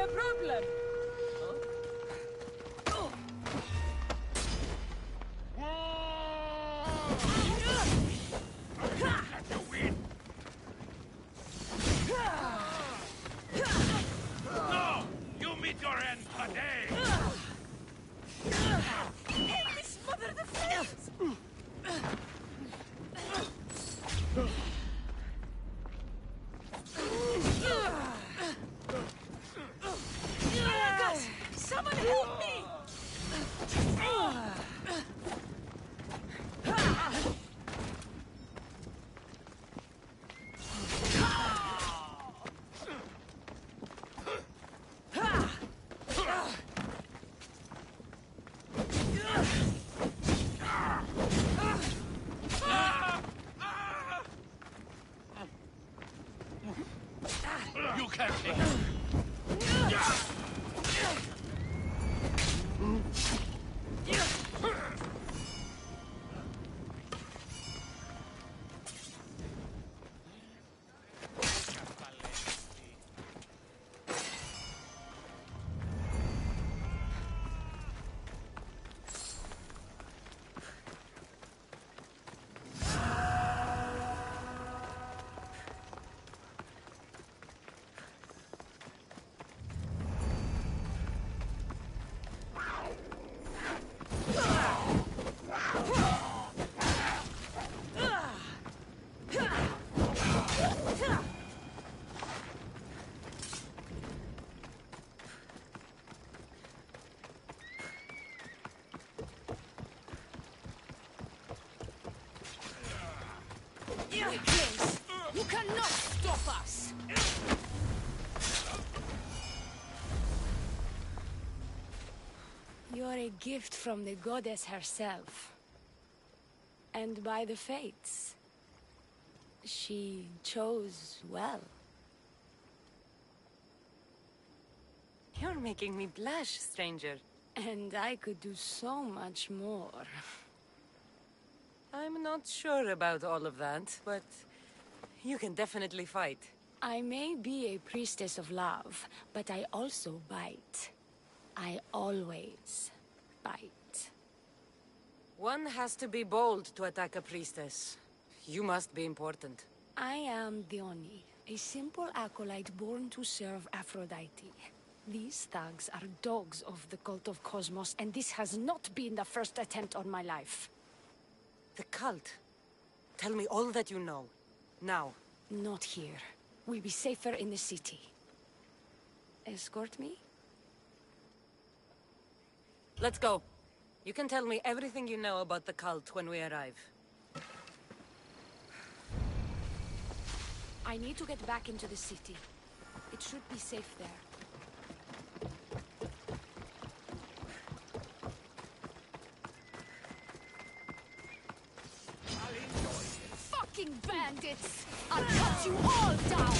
the problem? No! You meet your end today! Smother the flames! Someone help me! You can't take Weaklings! You cannot stop us! You're a gift from the goddess herself. And by the fates. She chose well. You're making me blush, stranger. And I could do so much more. I'm not sure about all of that, but you can definitely fight. I may be a priestess of love, but I also bite. I always bite. One has to be bold to attack a priestess. You must be important. I am Dione, a simple acolyte born to serve Aphrodite. These thugs are dogs of the cult of Cosmos, and this has not been the first attempt on my life. The cult? Tell me all that you know. Now. Not here. We'll be safer in the city. Escort me? Let's go. You can tell me everything you know about the cult when we arrive. I need to get back into the city. It should be safe there. Fucking bandits! I'll cut you all down!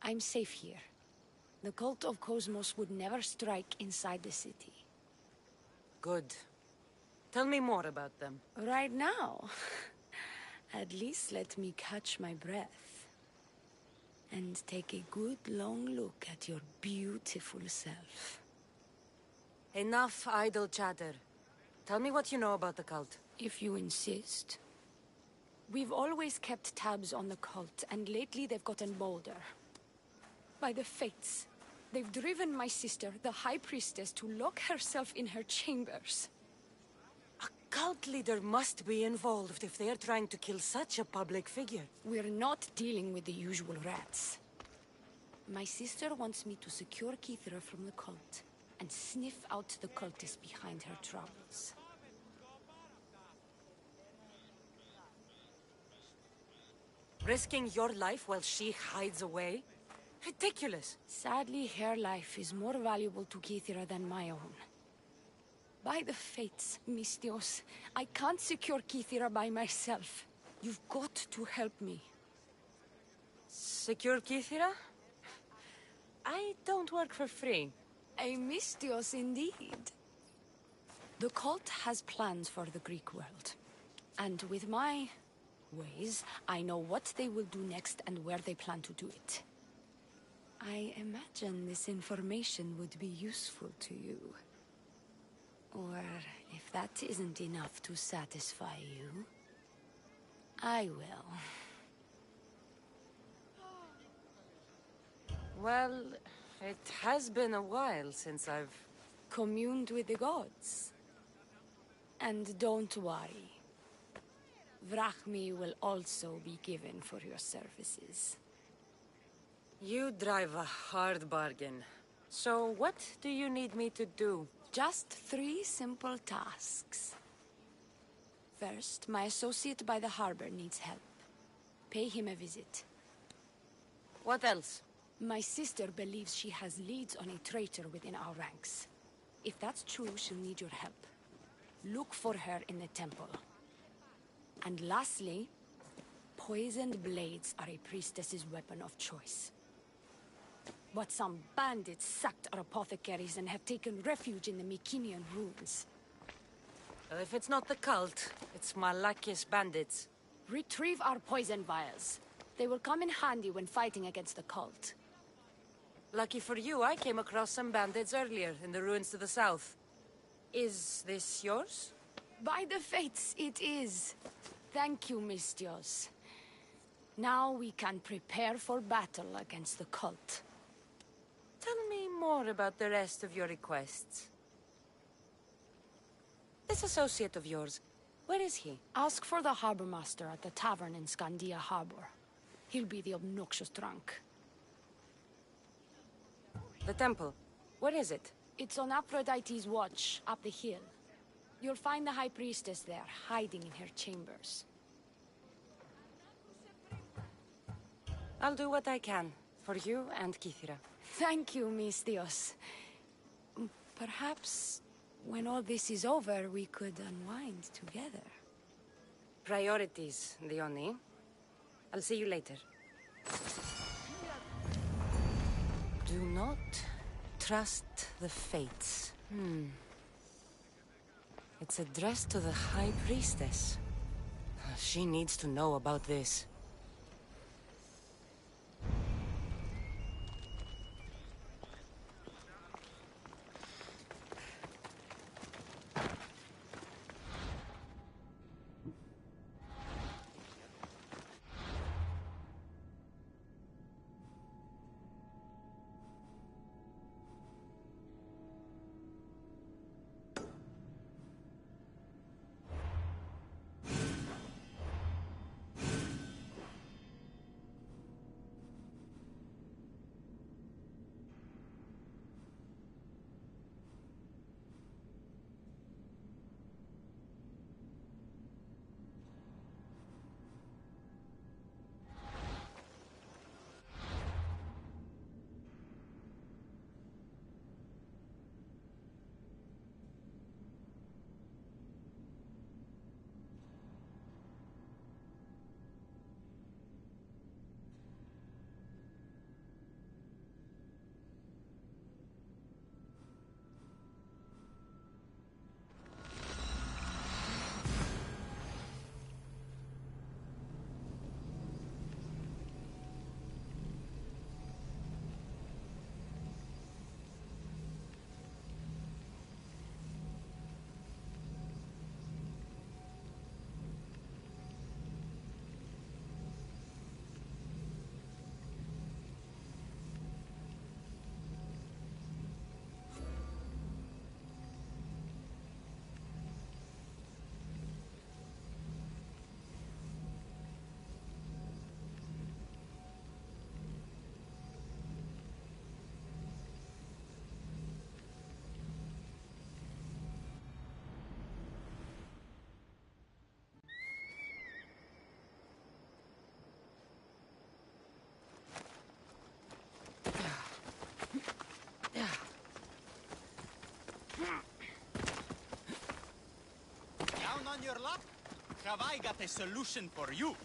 I'm safe here. The cult of Cosmos would never strike inside the city. Good. Tell me more about them. Right now? At least let me catch my breath. And take a good long look at your beautiful self. Enough idle chatter. Tell me what you know about the cult. If you insist. We've always kept tabs on the cult, and lately they've gotten bolder. By the fates, they've driven my sister, the High Priestess, to lock herself in her chambers. A cult leader must be involved if they are trying to kill such a public figure. We're not dealing with the usual rats. My sister wants me to secure Keithra from the cult, and sniff out the cultists behind her troubles. Risking your life while she hides away? Ridiculous. Sadly, her life is more valuable to Keithra than my own. By the fates, Mistios, I can't secure Keithra by myself. You've got to help me. Secure Keithra? I don't work for free. A Mistios indeed. The cult has plans for the Greek world. And with my ways, I know what they will do next and where they plan to do it. I imagine this information would be useful to you. Or, if that isn't enough to satisfy you, I will. Well, it has been a while since I've communed with the gods. And don't worry. Vrachmi will also be given for your services. You drive a hard bargain. So what do you need me to do? Just 3 simple tasks. First, my associate by the harbor needs help. Pay him a visit. What else? My sister believes she has leads on a traitor within our ranks. If that's true, she'll need your help. Look for her in the temple. And lastly, poisoned blades are a priestess's weapon of choice. But some bandits sacked our apothecaries and have taken refuge in the Mycenaean ruins. If it's not the cult, it's Malakis bandits. Retrieve our poison vials. They will come in handy when fighting against the cult. Lucky for you, I came across some bandits earlier in the ruins to the south. Is this yours? By the fates, it is. Thank you, Mistios. Now we can prepare for battle against the cult. Tell me more about the rest of your requests. This associate of yours, where is he? Ask for the harbor master at the tavern in Scandia Harbor. He'll be the obnoxious drunk. The temple, where is it? It's on Aphrodite's watch, up the hill. You'll find the High Priestess there, hiding in her chambers. I'll do what I can, for you and Keithra. Thank you, Mistios. Perhaps, when all this is over, we could unwind together. Priorities, Dione. I'll see you later. Do not trust the fates. It's addressed to the High Priestess. She needs to know about this. your luck? Have I got a solution for you?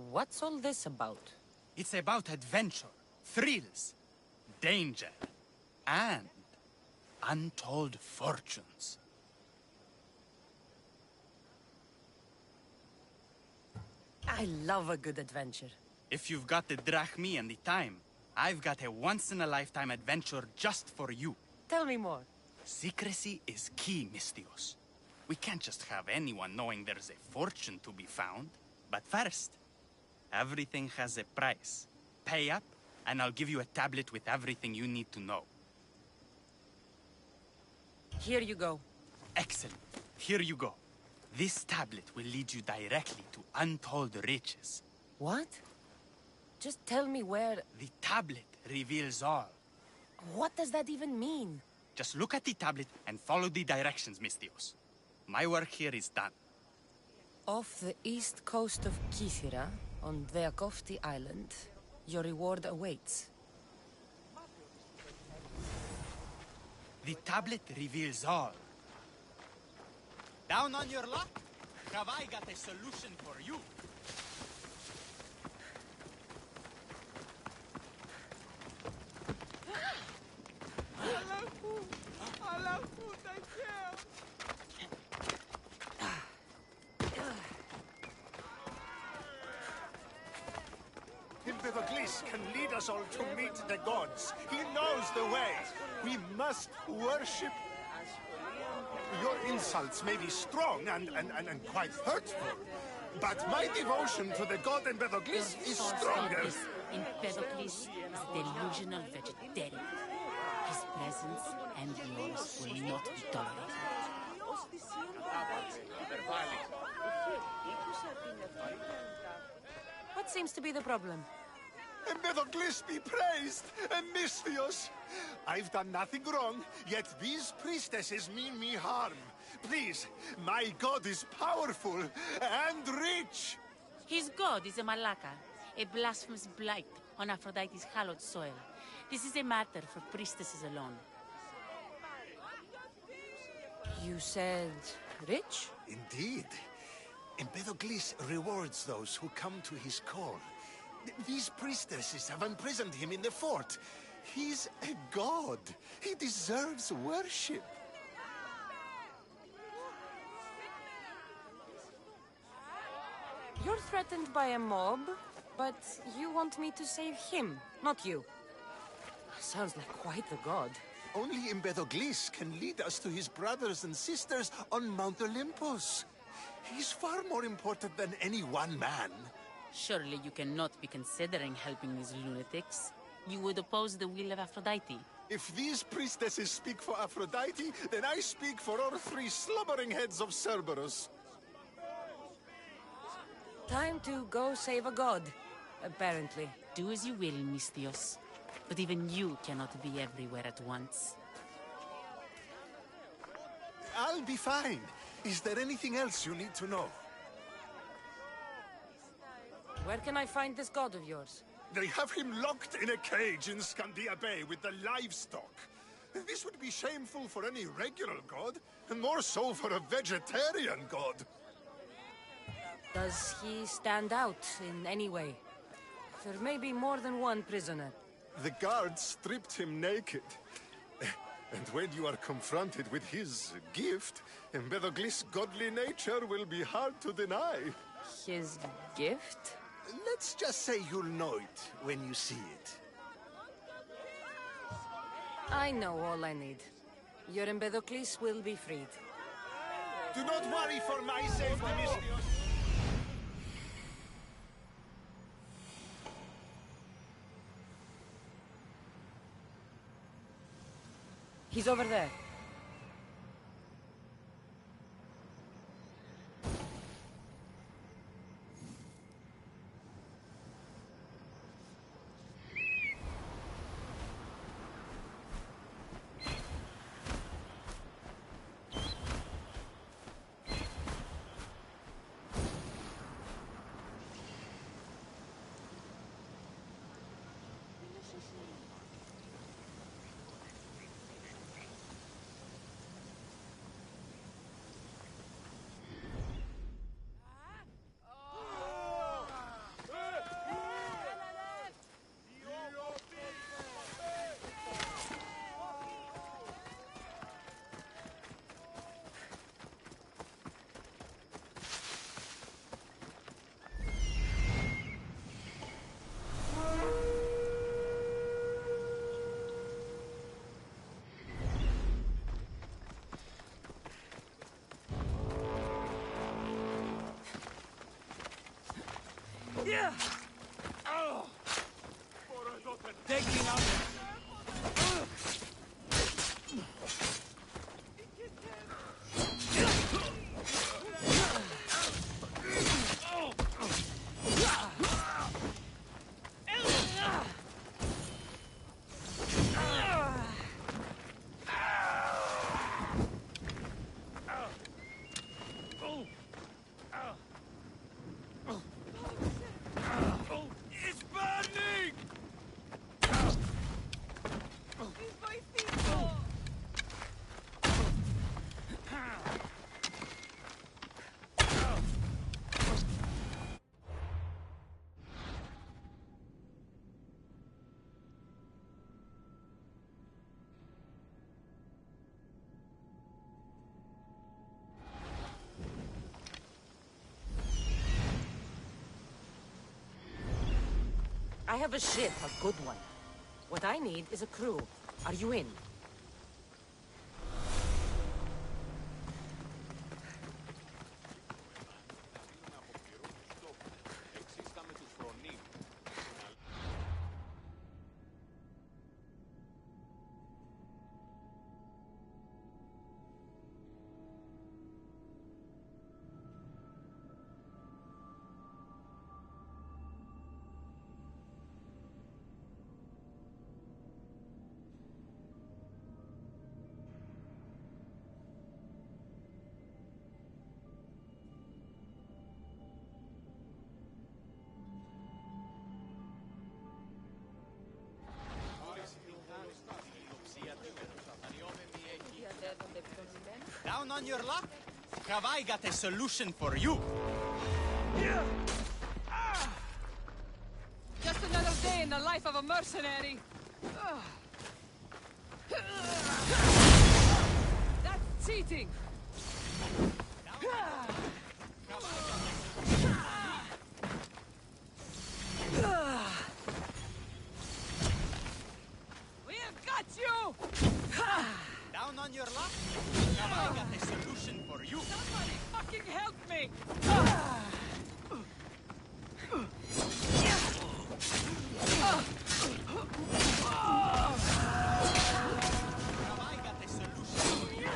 What's all this about? It's about adventure, thrills, danger, and untold fortunes. I love a good adventure. If you've got the drachmi and the time, I've got a once-in-a-lifetime adventure just for you. Tell me more. Secrecy is key, Mistios. We can't just have anyone knowing there's a fortune to be found. But first, everything has a price. Pay up, and I'll give you a tablet with everything you need to know. Here you go. Excellent. Here you go. This tablet will lead you directly to untold riches. What? Just tell me where... The tablet reveals all. What does that even mean? Just look at the tablet and follow the directions, Mistios. My work here is done. Off the east coast of Kythera, on Veakofti Island, your reward awaits. The tablet reveals all. Down on your luck? Have I got a solution for you? Empedocles can lead us all to meet the gods. He knows the way. We must worship. Your insults may be strong and quite hurtful, but my devotion to the god Empedocles is stronger. Empedocles is delusional vegetarian. His presence and yours will not be tolerated. What seems to be the problem? Empedocles be praised, and Mistios. I've done nothing wrong, yet these priestesses mean me harm. Please, my god is powerful and rich. His god is a Malaka, a blasphemous blight on Aphrodite's hallowed soil. This is a matter for priestesses alone. You said... rich? Indeed. Empedocles rewards those who come to his call. These priestesses have imprisoned him in the fort. He's a god. He deserves worship. You're threatened by a mob, but you want me to save him, not you. Sounds like quite the god. Only Empedocles can lead us to his brothers and sisters on Mount Olympus. He's far more important than any one man. Surely you cannot be considering helping these lunatics. You would oppose the will of Aphrodite. If these priestesses speak for Aphrodite, then I speak for all three slumbering heads of Cerberus. Time to go save a god, apparently. Do as you will, Mistios. But even you cannot be everywhere at once. I'll be fine. Is there anything else you need to know? Where can I find this god of yours? They have him locked in a cage in Scandia Bay with the livestock. This would be shameful for any regular god, and more so for a vegetarian god. Does he stand out in any way? There may be more than one prisoner. The guards stripped him naked. And when you are confronted with his gift, Empedocles' godly nature will be hard to deny. His gift? Let's just say you'll know it when you see it. I know all I need. Your Empedocles will be freed. Do not worry for my safety, Mistios. He's over there. Taking out. It's burning! I have a ship, a good one. What I need is a crew. Are you in? Down on your luck? Have I got a solution for you? Just another day in the life of a mercenary. That's cheating. We have got you! Down on your luck? Have I got a solution for you? Somebody fucking help me! Have I got a solution for you?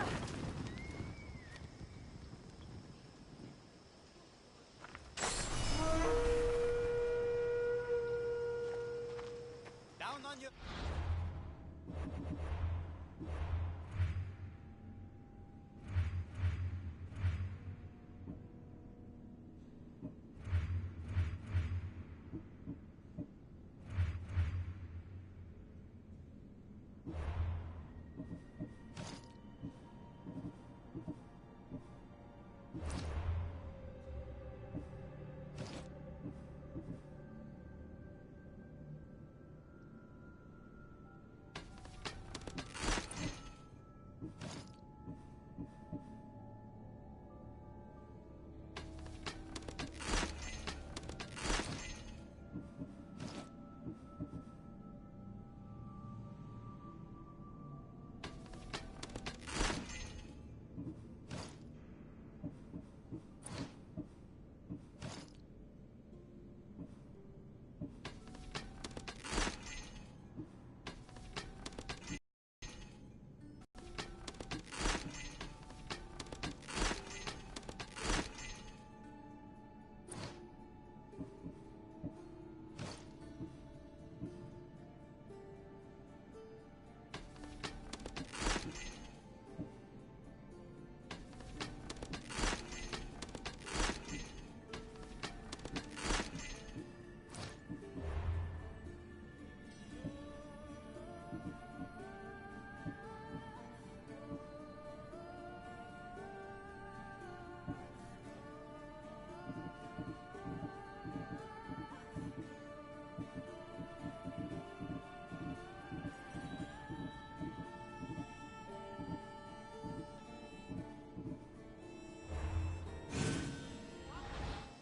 Down on your...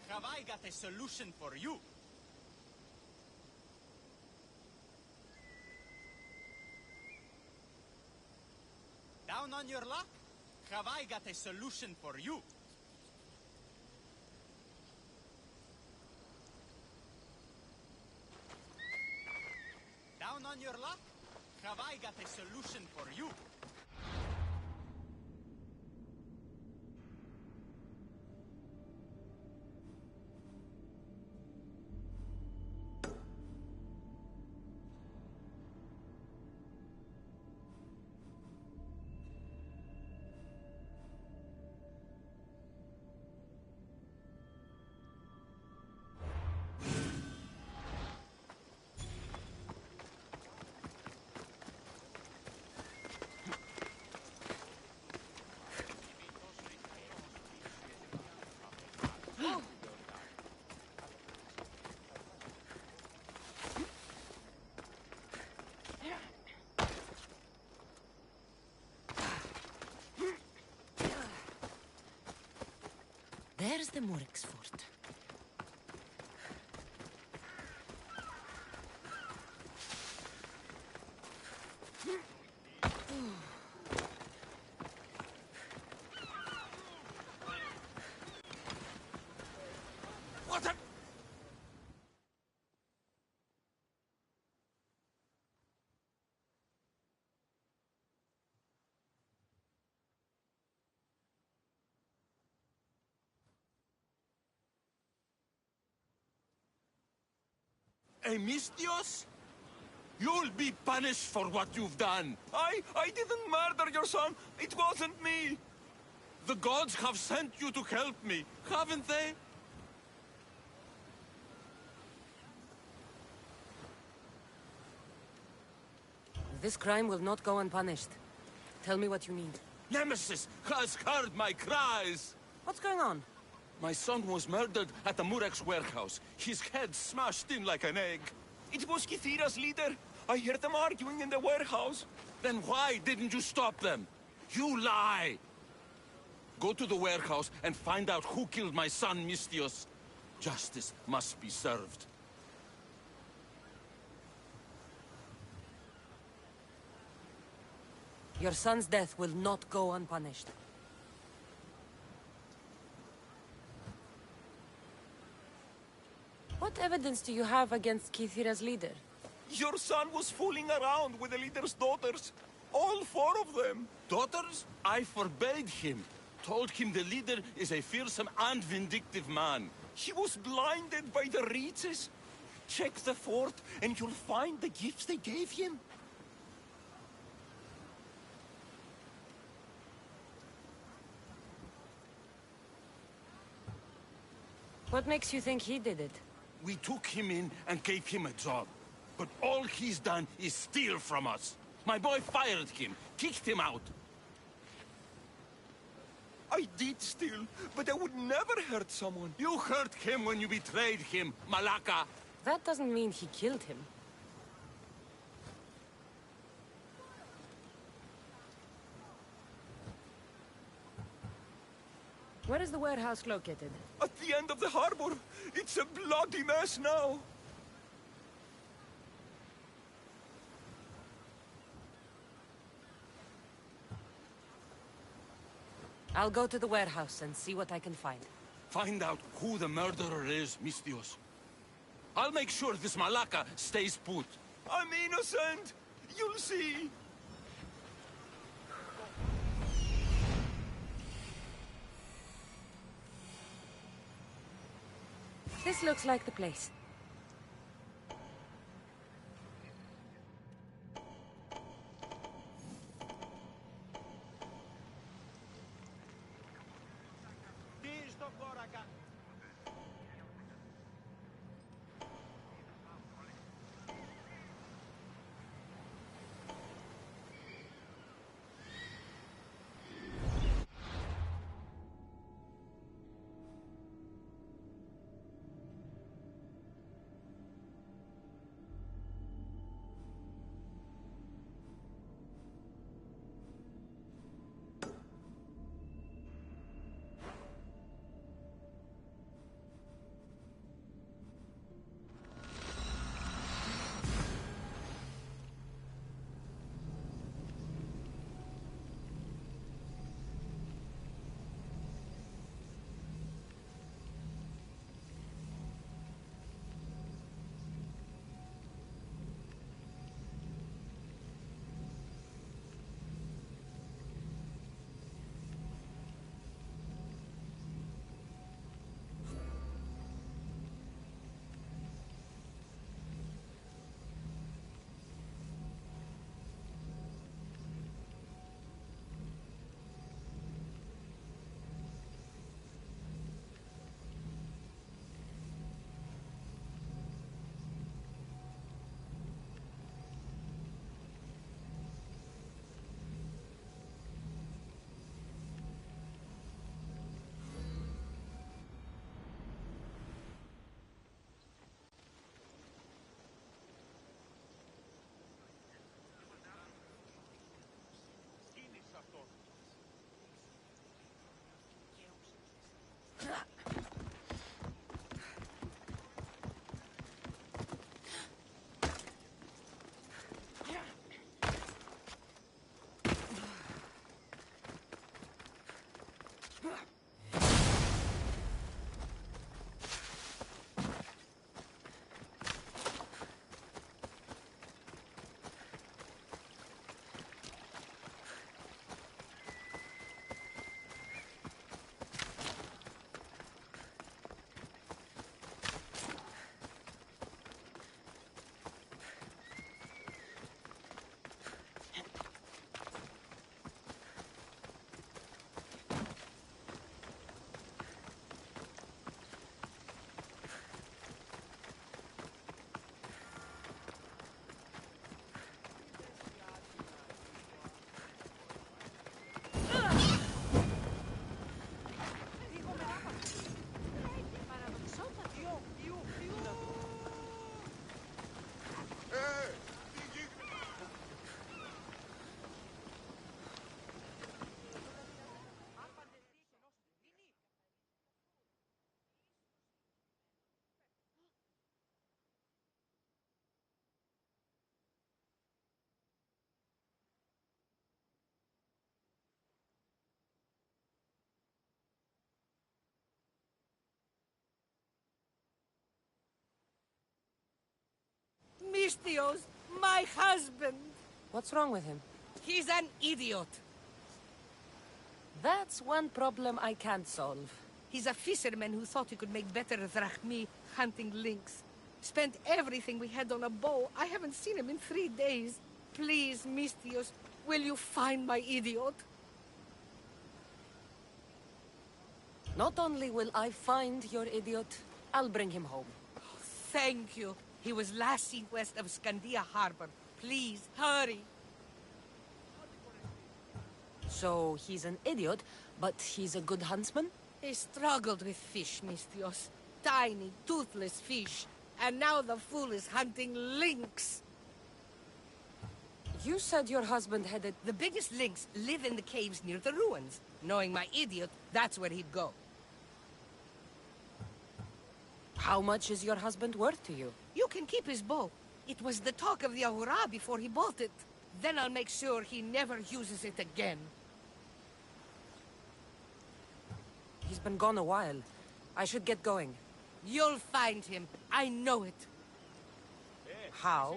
Have I got a solution for you? Down on your luck? Have I got a solution for you? on your luck? Have I got a solution for you? There's the Murex fort. What a... Mistios? You'll be punished for what you've done. I didn't murder your son. It wasn't me. The gods have sent you to help me, haven't they? This crime will not go unpunished. Tell me what you need. Nemesis has heard my cries. What's going on? My son was murdered at the Murex warehouse. His head smashed in like an egg. It was Kithira's leader. I heard them arguing in the warehouse. Then why didn't you stop them? You lie! Go to the warehouse and find out who killed my son, Mistios. Justice must be served. Your son's death will not go unpunished. What evidence do you have against Kithira's leader? Your son was fooling around with the leader's daughters. All 4 of them. Daughters? I forbade him. Told him the leader is a fearsome and vindictive man. He was blinded by the reaches. Check the fort and you'll find the gifts they gave him. What makes you think he did it? We took him in and gave him a job. But all he's done is steal from us. My boy fired him, kicked him out. I did steal, but I would never hurt someone. You hurt him when you betrayed him, Malaka. That doesn't mean he killed him. Where is the warehouse located? At the end of the harbor. It's a bloody mess now. I'll go to the warehouse and see what I can find. Find out who the murderer is, Mistios. I'll make sure this Malaka stays put. I'm innocent. You'll see. This looks like the place. Mistios, my husband! What's wrong with him? He's an idiot. That's one problem I can't solve. He's a fisherman who thought he could make better drachmi hunting lynx. Spent everything we had on a bow. I haven't seen him in 3 days. Please, Mistios, will you find my idiot? Not only will I find your idiot, I'll bring him home. Thank you. He was last seen west of Scandia Harbor. Please, hurry. So he's an idiot, but he's a good huntsman? He struggled with fish, Mistios. Tiny, toothless fish. And now the fool is hunting lynx. You said your husband headed... The biggest lynx live in the caves near the ruins. Knowing my idiot, that's where he'd go. How much is your husband worth to you? You can keep his bow. It was the talk of the Ahura before he bought it. Then I'll make sure he never uses it again. He's been gone a while. I should get going. You'll find him. I know it. How?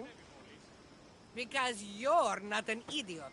Because you're not an idiot.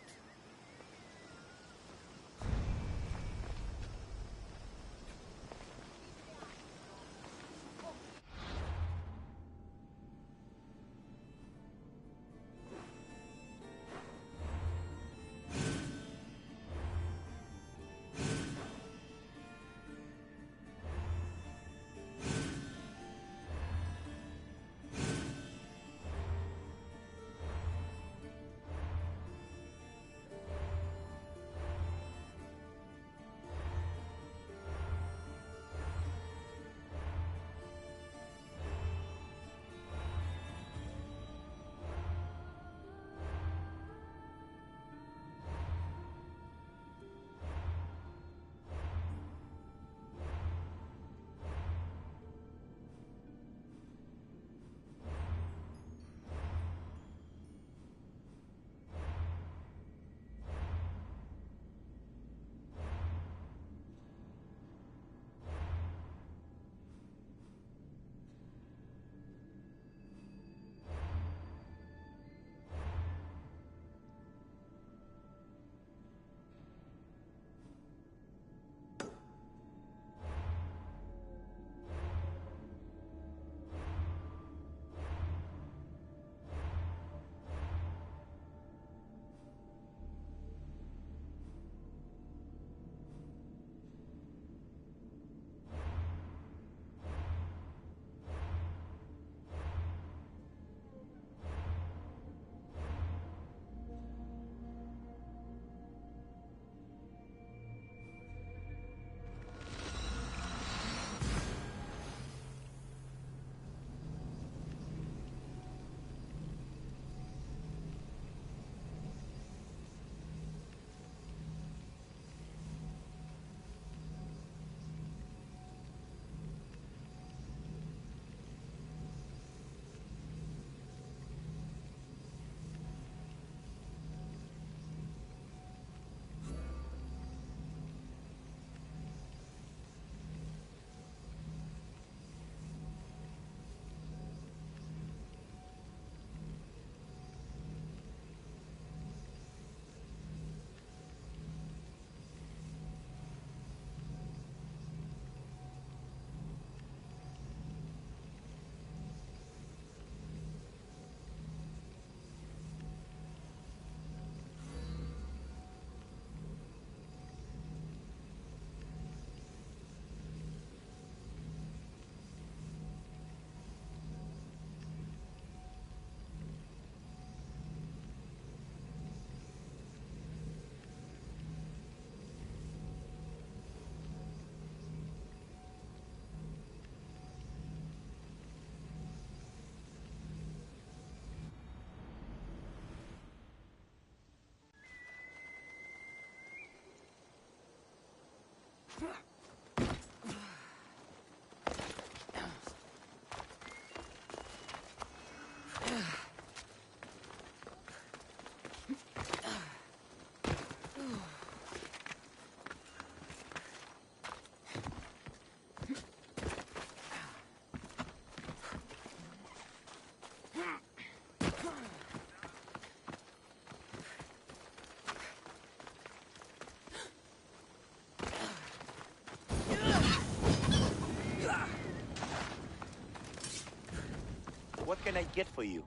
get for you?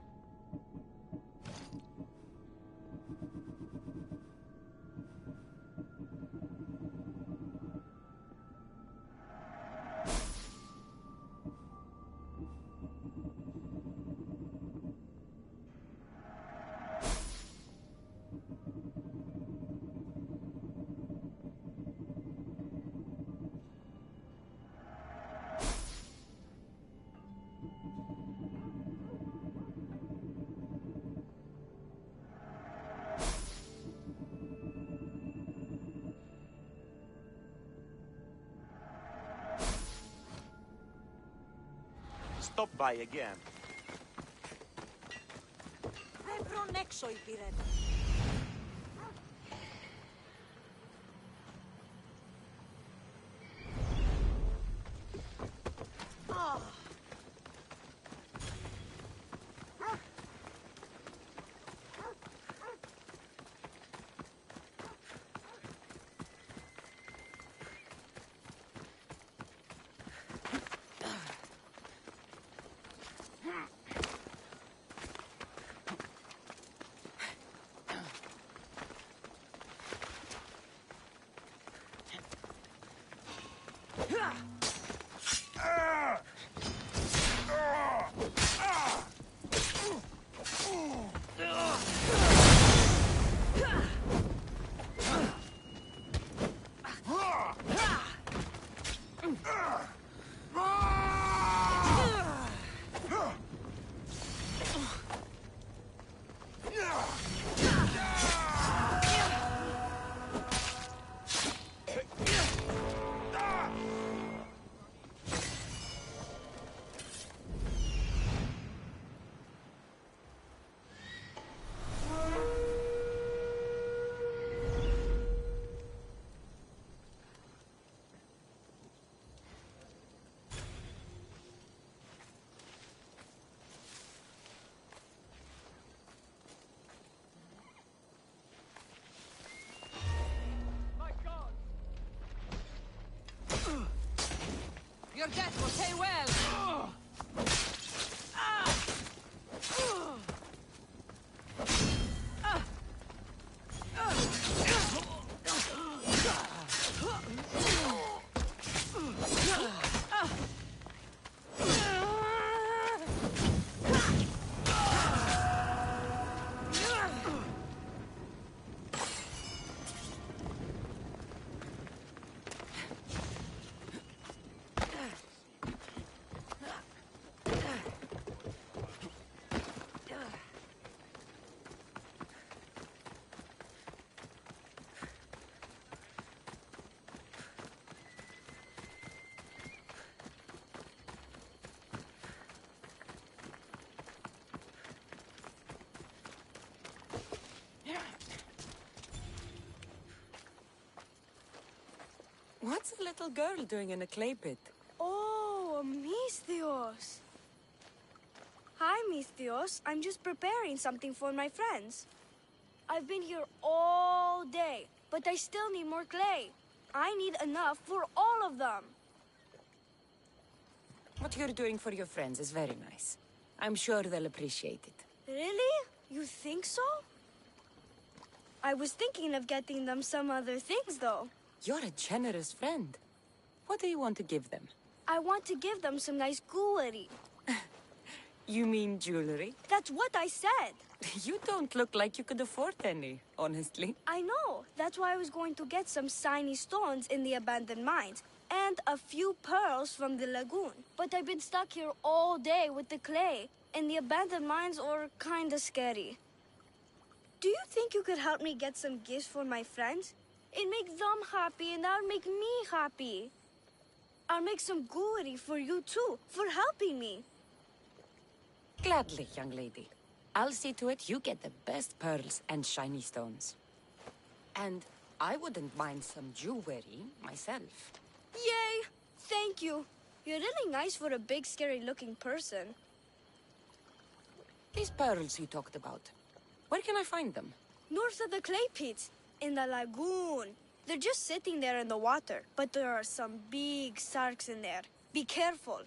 Stop by again. Δεν προνέξω, υπηρέτη. Your death will pay well! What's a little girl doing in a clay pit? Oh, Misthios. Hi, Misthios. I'm just preparing something for my friends. I've been here all day, but I still need more clay. I need enough for all of them. What you're doing for your friends is very nice. I'm sure they'll appreciate it. Really? You think so? I was thinking of getting them some other things, though. You're a generous friend. What do you want to give them? I want to give them some nice jewelry. You mean jewelry? That's what I said. You don't look like you could afford any, honestly. I know. That's why I was going to get some shiny stones in the abandoned mines and a few pearls from the lagoon. But I've been stuck here all day with the clay, and the abandoned mines are kinda scary. Do you think you could help me get some gifts for my friends? It'd make them happy, and that'll make me happy. I'll make some jewelry for you, too, for helping me. Gladly, young lady. I'll see to it you get the best pearls and shiny stones. And I wouldn't mind some jewelry myself. Yay! Thank you. You're really nice for a big, scary-looking person. These pearls you talked about, where can I find them? North of the clay pits, in the lagoon. They're just sitting there in the water, but there are some big sharks in there. Be careful.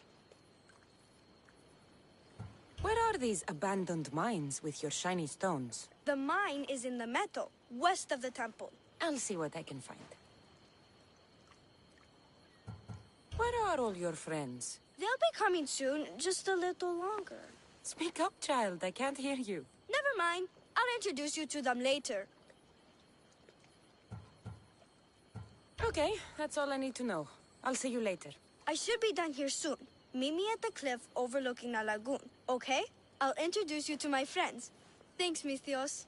Where are these abandoned mines with your shiny stones? The mine is in the meadow, west of the temple. I'll see what I can find. Where are all your friends? They'll be coming soon, just a little longer. Speak up, child. I can't hear you. Never mind. I'll introduce you to them later. Okay, that's all I need to know. I'll see you later. I should be done here soon. Meet me at the cliff overlooking the lagoon, okay? I'll introduce you to my friends. Thanks, Misthios.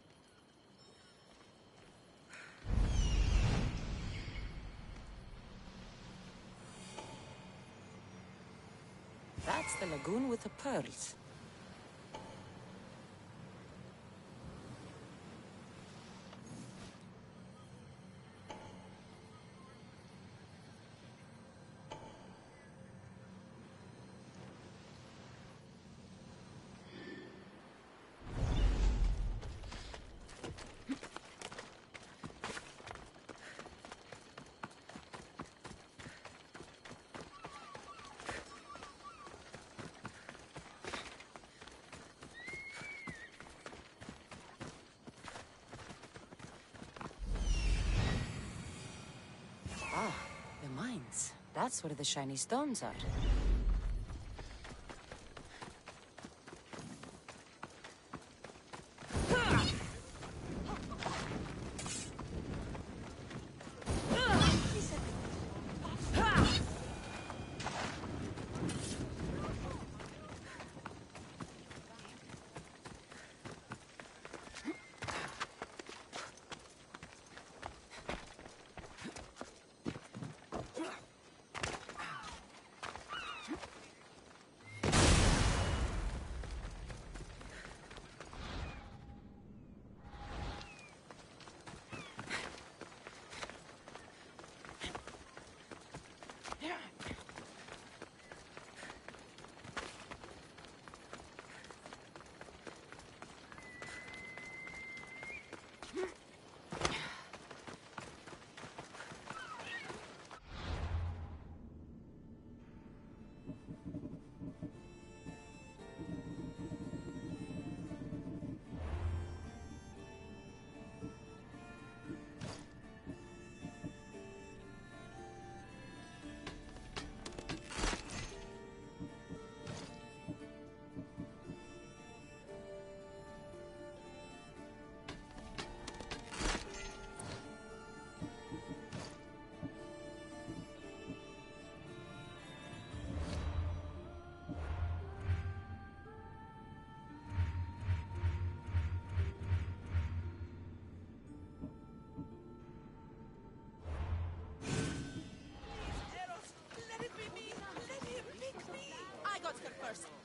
That's the lagoon with the pearls. Ah, the mines. That's where the shiny stones are.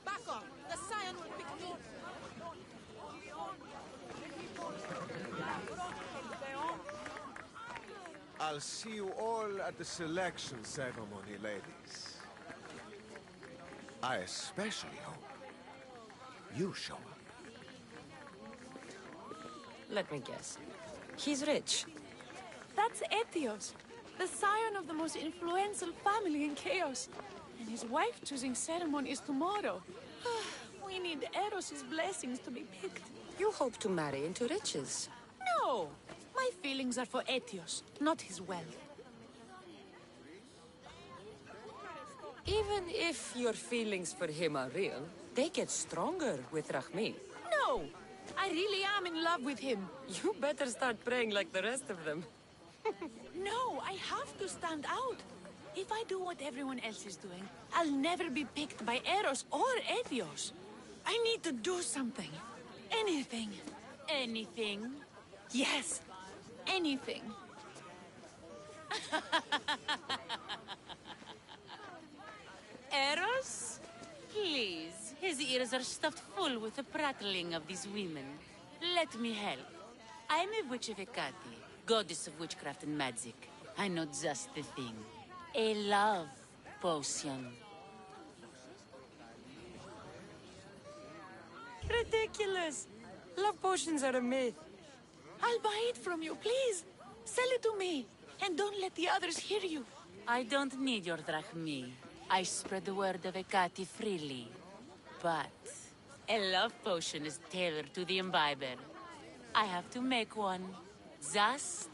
Back off! The Scion will pick me! I'll see you all at the selection ceremony, ladies. I especially hope you show up. Let me guess. He's rich. That's Etios, the scion of the most influential family in Chaos. And his wife-choosing ceremony is tomorrow. We need Eros' blessings to be picked. You hope to marry into riches. No! My feelings are for Etios, not his wealth. Even if your feelings for him are real, they get stronger with Rahmi. No! I really am in love with him. You better start praying like the rest of them. No, I have to stand out. If I do what everyone else is doing, I'll never be picked by Eros or Etios. I need to do something. Anything. Anything. Yes, anything. Eros? Please. His ears are stuffed full with the prattling of these women. Let me help. I'm a witch of Hecate, goddess of witchcraft and magic. I know just the thing. A love potion. Ridiculous! Love potions are a myth. I'll buy it from you, please. Sell it to me. And don't let the others hear you. I don't need your drachmi. I spread the word of Hecate freely. But A love potion is tailored to the imbiber. I have to make one just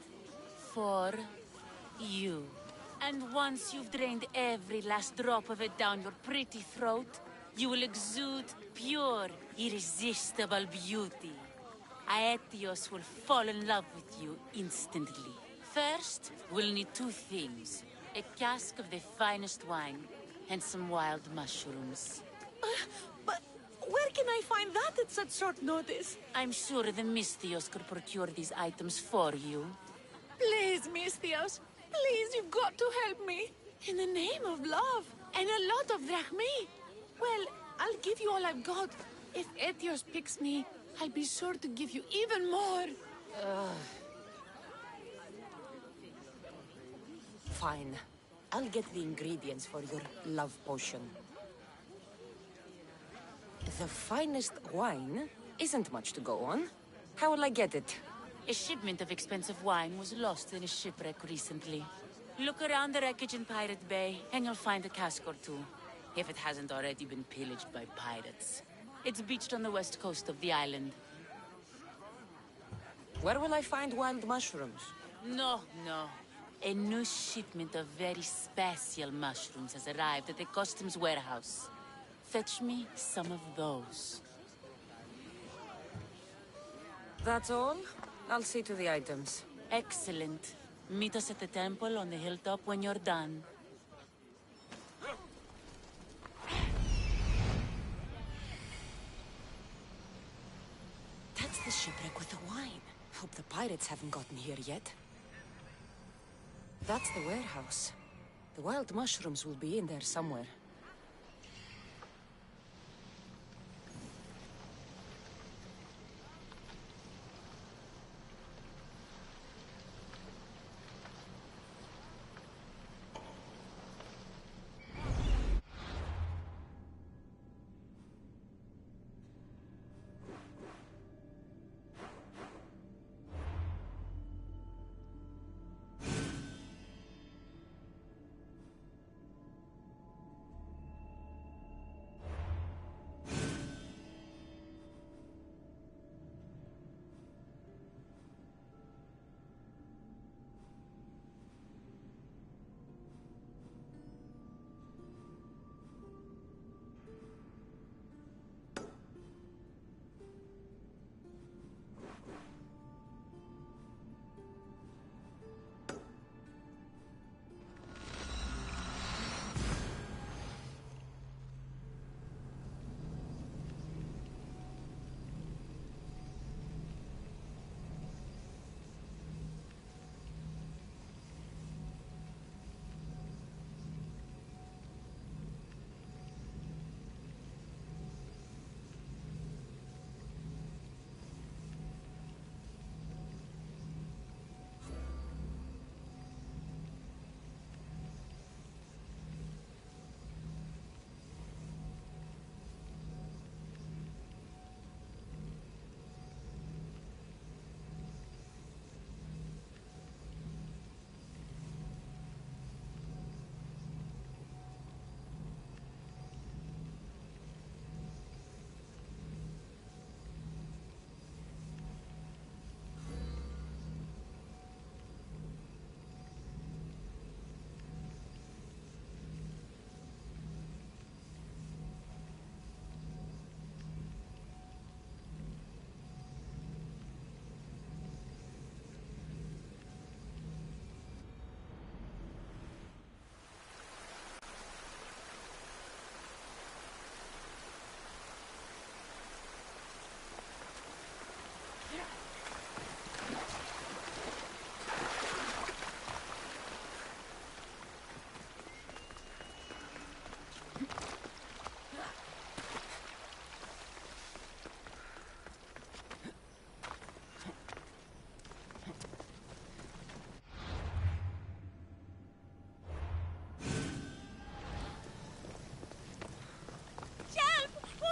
for you. And once you've drained every last drop of it down your pretty throat, you will exude pure, irresistible beauty. Aetios will fall in love with you instantly. First, we'll need two things. A cask of the finest wine, and some wild mushrooms. But where can I find that at such short notice? I'm sure the Mystios could procure these items for you. Please, Mystios. Please, you've got to help me. In the name of love. And a lot of drachmi. Well, I'll give you all I've got. If Etios picks me, I'll be sure to give you even more. Fine. I'll get the ingredients for your love potion. The finest wine isn't much to go on. How will I get it? A shipment of expensive wine was lost in a shipwreck recently. Look around the wreckage in Pirate Bay, and you'll find a cask or two. If it hasn't already been pillaged by pirates. It's beached on the west coast of the island. Where will I find wild mushrooms? No. A new shipment of very special mushrooms has arrived at the customs warehouse. Fetch me some of those. That's all? I'll see to the items. Excellent. Meet us at the temple on the hilltop when you're done. That's the shipwreck with the wine. Hope the pirates haven't gotten here yet. That's the warehouse. The wild mushrooms will be in there somewhere.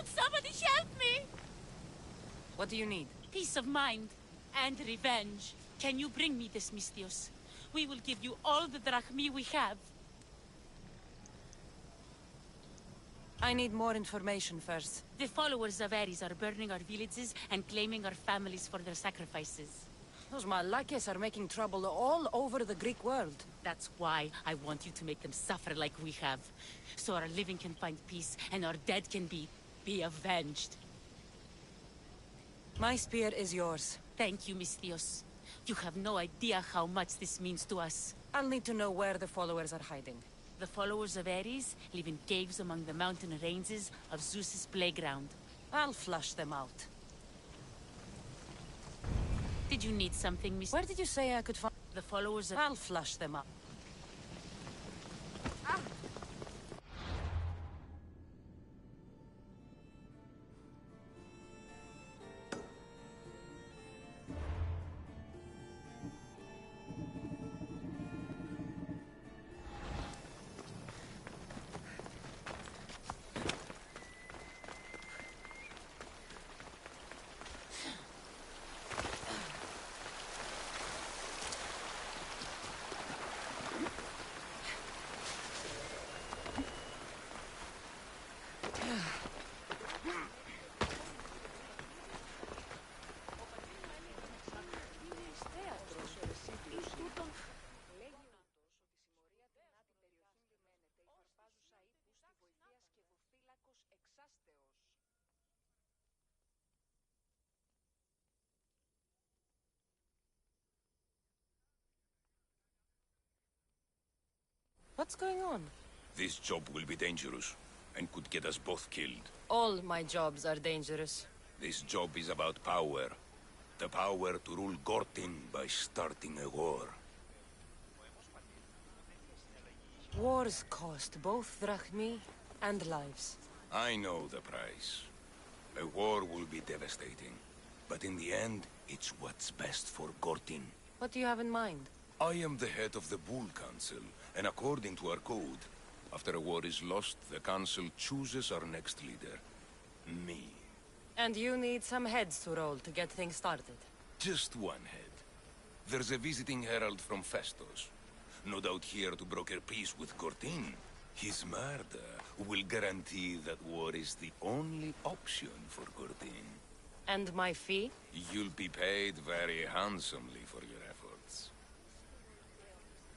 Somebody help me! What do you need? Peace of mind and revenge. Can you bring me this, Mystios? We will give you all the drachmi we have. I need more information first. The followers of Ares are burning our villages and claiming our families for their sacrifices. Those Malakes are making trouble all over the Greek world. That's why I want you to make them suffer like we have. So our living can find peace and our dead can be avenged. My spear is yours. Thank you, Misthios. You have no idea how much this means to us. I'll need to know where the followers are hiding. The followers of Ares live in caves among the mountain ranges of Zeus's playground. I'll flush them out. Did you need something, Miss? Where did you say I could find the followers of... I'll flush them out. What's going on? This job will be dangerous, and could get us both killed. All my jobs are dangerous. This job is about power. The power to rule Gortin by starting a war. Wars cost both drachmi and lives. I know the price. A war will be devastating. But in the end, it's what's best for Gortin. What do you have in mind? I am the head of the Bull Council, and according to our code, after a war is lost, the Council chooses our next leader. Me. And you need some heads to roll to get things started. Just one head. There's a visiting herald from Festos. No doubt here to broker peace with Gortin. His murder will guarantee that war is the only option for Gortin. And my fee? You'll be paid very handsomely for your efforts.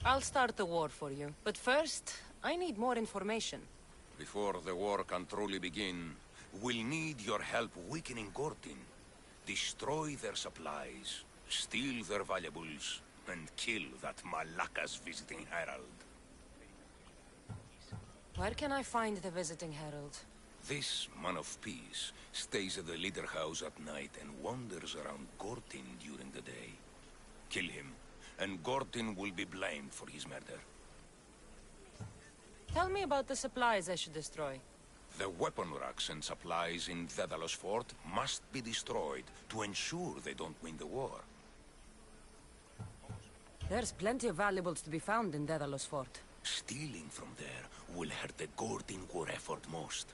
I'll start the war for you. But first, I need more information. Before the war can truly begin, we'll need your help weakening Gortin. Destroy their supplies, steal their valuables, and kill that Malaka's visiting herald. Where can I find the visiting herald? This man of peace stays at the leader house at night and wanders around Gortin during the day. Kill him, and Gortin will be blamed for his murder. Tell me about the supplies I should destroy. The weapon racks and supplies in Daedalus Fort must be destroyed to ensure they don't win the war. There's plenty of valuables to be found in Daedalus Fort. Stealing from there will hurt the Gortin war effort most.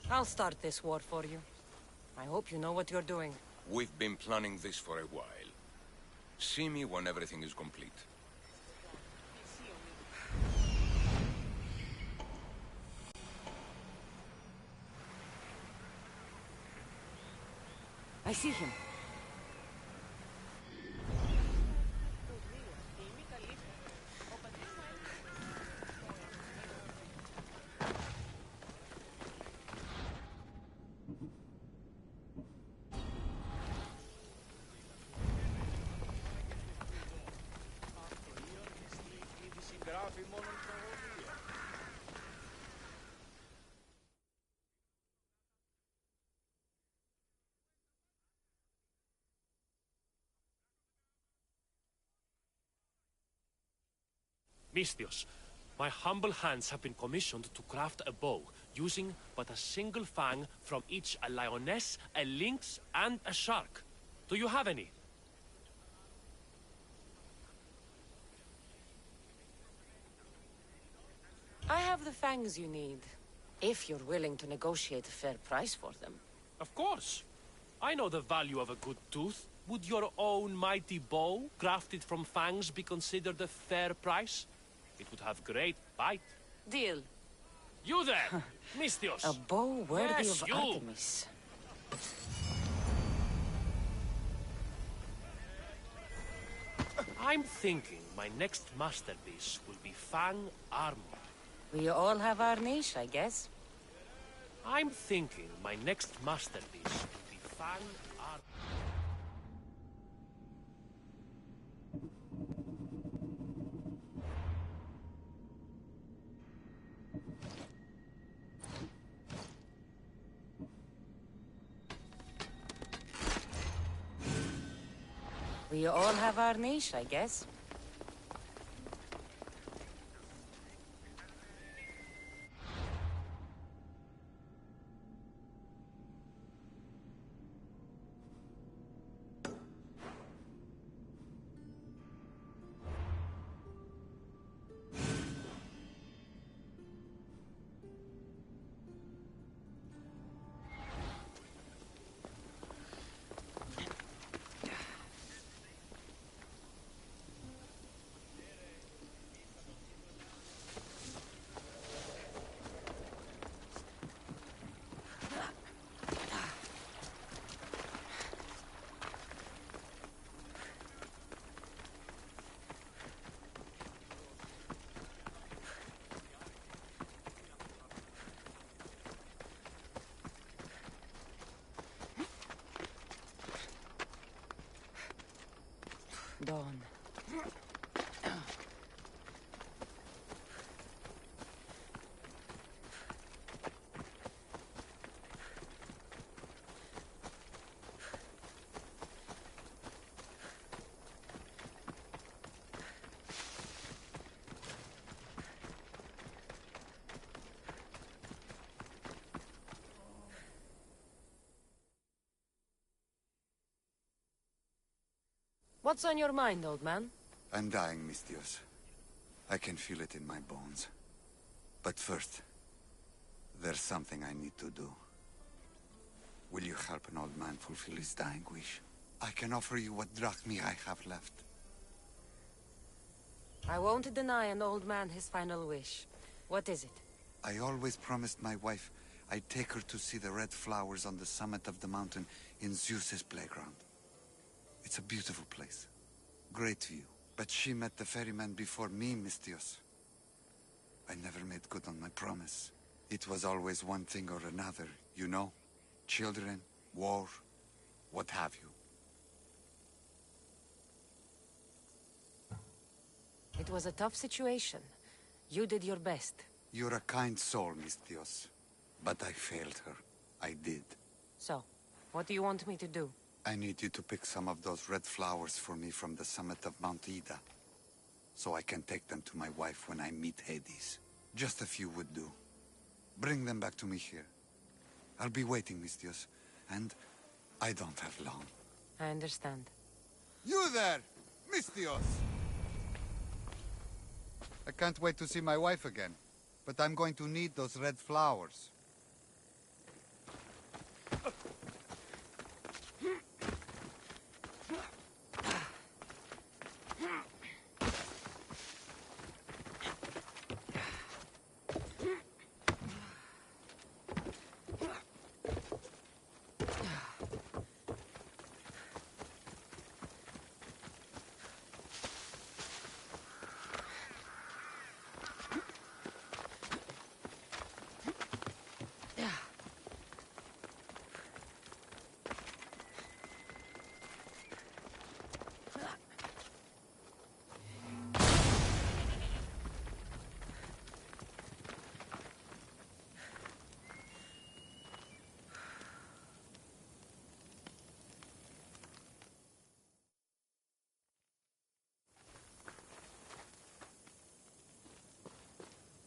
I'll start this war for you. I hope you know what you're doing. We've been planning this for a while. See me when everything is complete. I see him. Misthios, my humble hands have been commissioned to craft a bow, using but a single fang from each a lioness, a lynx, and a shark. Do you have any? I have the fangs you need, if you're willing to negotiate a fair price for them. Of course. I know the value of a good tooth. Would your own mighty bow, crafted from fangs, be considered a fair price? It would have great bite. Deal. You there! Misthios! A bow worthy Yes, of you. Artemis. I'm thinking my next masterpiece will be Fang armor. We all have our niche, I guess. I'm thinking my next masterpiece will be Fang armor. We all have our niche, I guess. Dawn. What's on your mind, old man? I'm dying, Misthios. I can feel it in my bones. But first, there's something I need to do. Will you help an old man fulfill his dying wish? I can offer you what drachmi I have left. I won't deny an old man his final wish. What is it? I always promised my wife I'd take her to see the red flowers on the summit of the mountain in Zeus's playground. It's a beautiful place. Great view. But she met the ferryman before me, Misthios. I never made good on my promise. It was always one thing or another, you know? Children, war, what have you. It was a tough situation. You did your best. You're a kind soul, Misthios. But I failed her. I did. So, what do you want me to do? I need you to pick some of those red flowers for me from the summit of Mount Ida, so I can take them to my wife when I meet Hades. Just a few would do. Bring them back to me here. I'll be waiting, Misthios, and I don't have long. I understand. You there, Misthios! I can't wait to see my wife again, but I'm going to need those red flowers.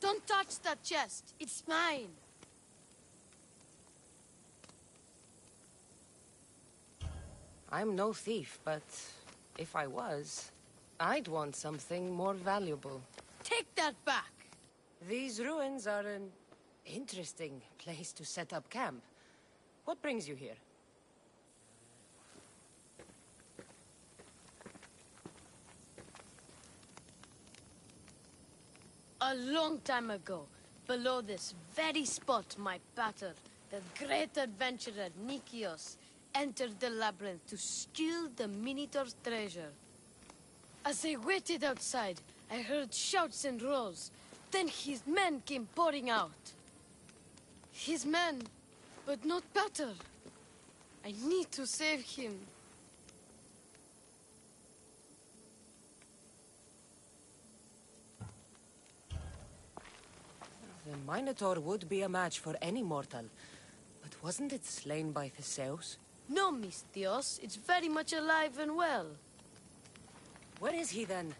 Don't touch that chest. It's mine. I'm no thief, but if I was, I'd want something more valuable. Take that back. These ruins are an interesting place to set up camp. What brings you here? A long time ago, Below this very spot, my pater, the great adventurer Nikios, entered the labyrinth to steal the Minotaur's treasure. As I waited outside, I heard shouts and roars. Then his men came pouring out. His men, but not pater. I need to save him. The Minotaur would be a match for any mortal. But wasn't it slain by Theseus? No, Misthios. It's very much alive and well. Where is he then?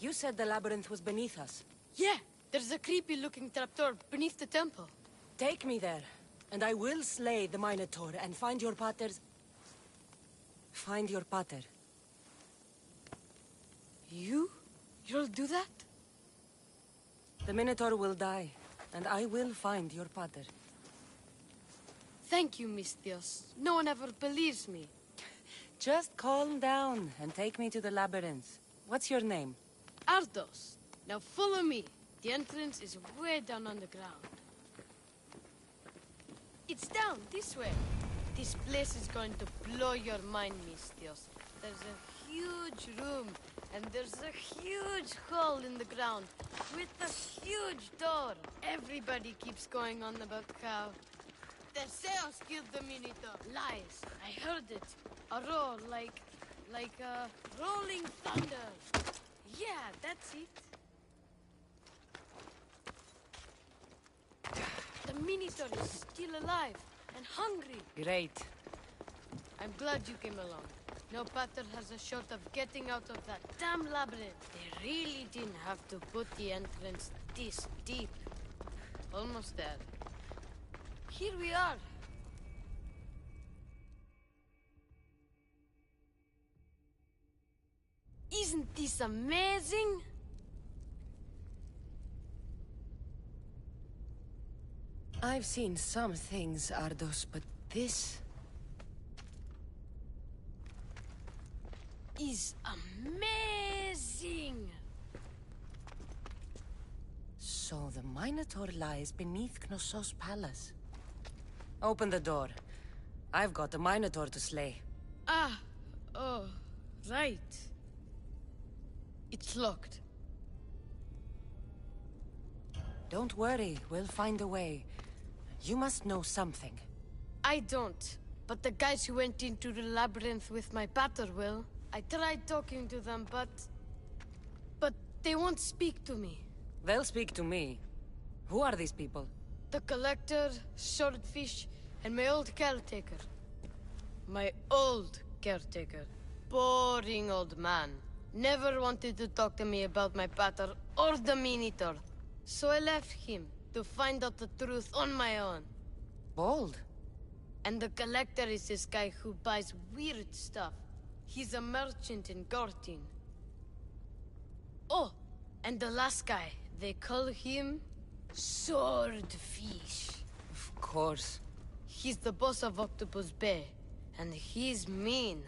You said the labyrinth was beneath us. Yeah, there's a creepy-looking trapdoor beneath the temple. Take me there, and I will slay the Minotaur and find your pater's... Find your pater. You'll do that? The Minotaur will die, and I will find your pater. Thank you, Misthios. No one ever believes me. Just calm down and take me to the labyrinth. What's your name? Ardos. Now follow me. The entrance is way down on the ground. It's down this way. This place is going to blow your mind, Misthios. There's a huge room, and there's a huge hole in the ground with a huge door. Everybody keeps going on about how Theseus killed the Minotaur. Lies. I heard it. A roar like rolling thunder. Yeah, that's it. The Minotaur is still alive and hungry. Great. I'm glad you came along. No pater has a shot of getting out of that damn labyrinth. They really didn't have to put the entrance this deep. Almost there. Here we are. Isn't this amazing? I've seen some things, Ardos, but this... is amazing! So the Minotaur lies beneath Knossos' palace. Open the door. I've got a Minotaur to slay. Oh, right. It's locked. Don't worry, we'll find a way. You must know something. I don't, but the guys who went into the labyrinth with my pater will. I tried talking to them, but they won't speak to me. They'll speak to me. Who are these people? The Collector, Swordfish, and my old caretaker. My old caretaker. Boring old man. Never wanted to talk to me about my pater or the Minotaur. So I left him to find out the truth on my own. Bold. And the Collector is this guy who buys weird stuff. He's a merchant in Gortin. Oh, and the last guy, they call him Swordfish. Of course. He's the boss of Octopus Bay, and he's mean.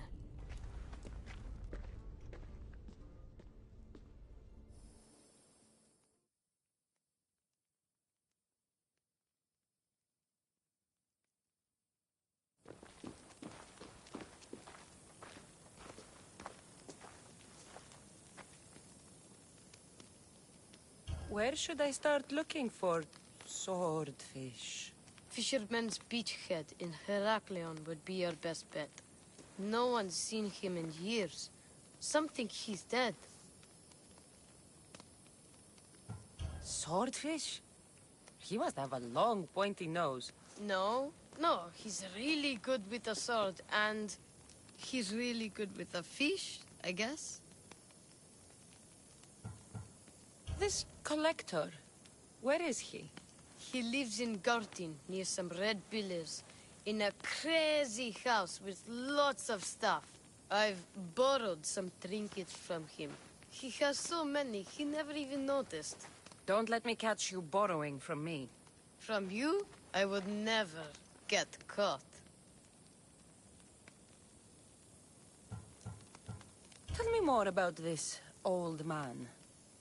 Where should I start looking for Swordfish? Fisherman's Beachhead in Heraklion would be your best bet. No one's seen him in years. Some think he's dead. Swordfish? He must have a long, pointy nose. No, he's really good with a sword, and he's really good with a fish, I guess. This Collector, where is he? He lives in Gortin, near some red pillars, in a crazy house with lots of stuff. I've borrowed some trinkets from him. He has so many, he never even noticed. Don't let me catch you borrowing from me. From you, I would never get caught. Tell me more about this old man.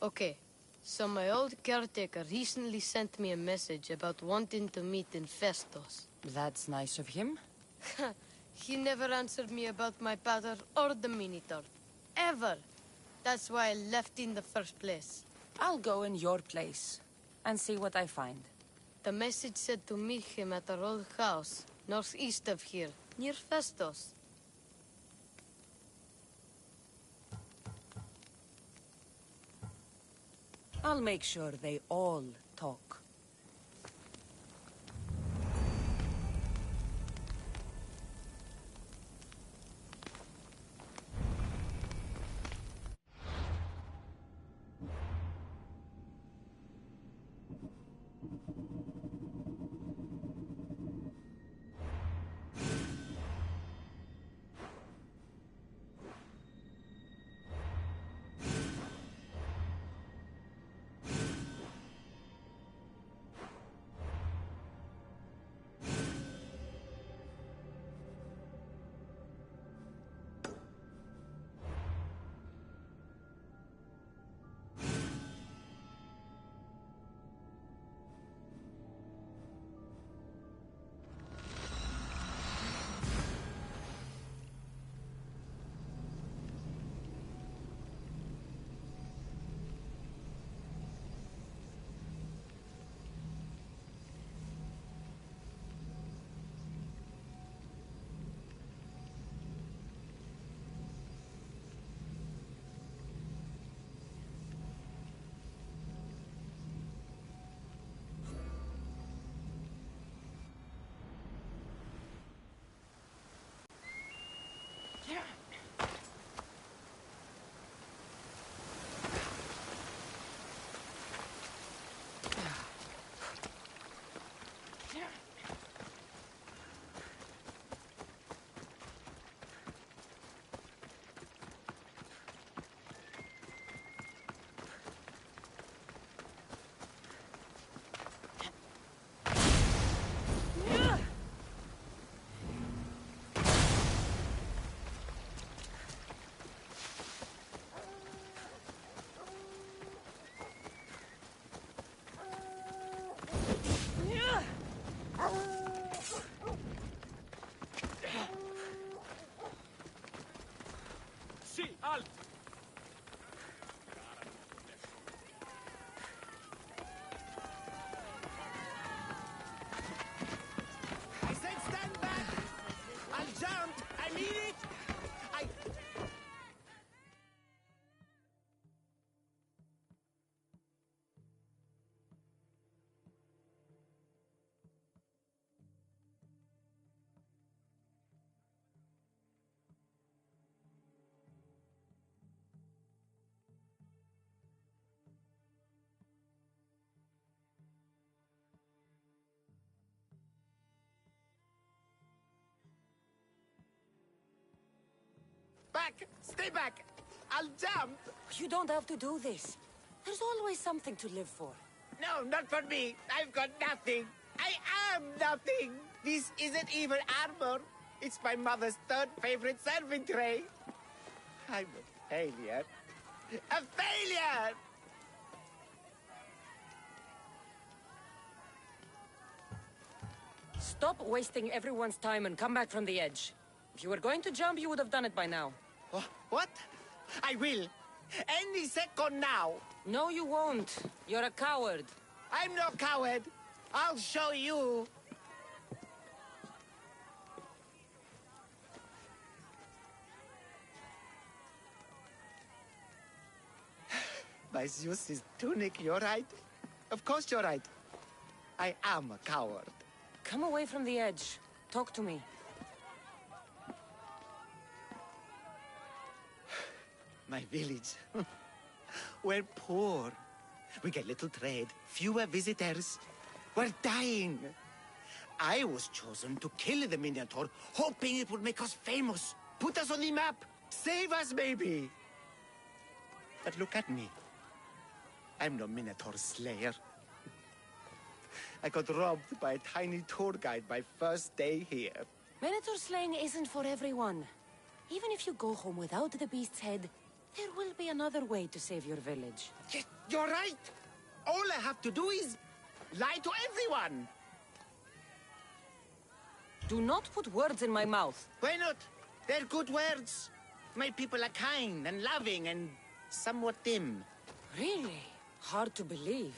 Okay, So my old caretaker recently sent me a message about wanting to meet in Festos. That's nice of him. He never answered me about my pater or the Minotaur. Ever. That's why I left in the first place. I'll go in your place and see what I find. The message said to meet him at our old house, northeast of here, near Festos. I'll make sure they all talk. Sì, halt! I said stand back! I'll jump! I mean it! I... Back! Stay back! I'll jump! You don't have to do this. There's always something to live for. No, not for me. I've got nothing. I am nothing. This isn't even armor. It's my mother's third favorite serving tray. I'm a failure. A failure! Stop wasting everyone's time and come back from the edge. If you were going to jump, you would have done it by now. What? I will. Any second now. No, you won't. You're a coward. I'm no coward. I'll show you. My Zeus's tunic, you're right. Of course you're right. I am a coward. Come away from the edge. Talk to me. My village. We're poor. We get little trade, fewer visitors. We're dying. I was chosen to kill the Minotaur, hoping it would make us famous, put us on the map, save us, maybe. But look at me. I'm no Minotaur slayer. I got robbed by a tiny tour guide my first day here. Minotaur slaying isn't for everyone. Even if you go home without the beast's head, There will be another way to save your village. Yes, you're right. All I have to do is lie to everyone. Do not put words in my mouth. Why not? They're good words. My people are kind and loving and somewhat dim. Really? Hard to believe.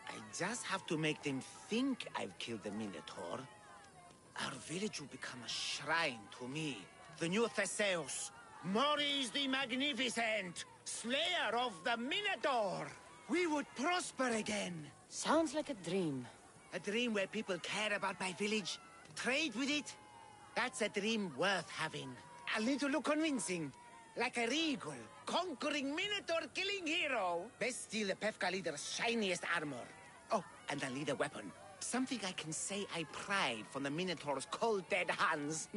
I just have to make them think I've killed the Minotaur. Our village will become a shrine to me, the new Theseus, Maurice the Magnificent, slayer of the Minotaur. We would prosper again. Sounds like a dream. A dream where people care about my village, trade with it. That's a dream worth having. I'll need to look convincing. Like a regal, conquering Minotaur-killing hero. Best steal the Pefka leader's shiniest armor. Oh, and I'll need a weapon. Something I can say I pried from the Minotaur's cold dead hands.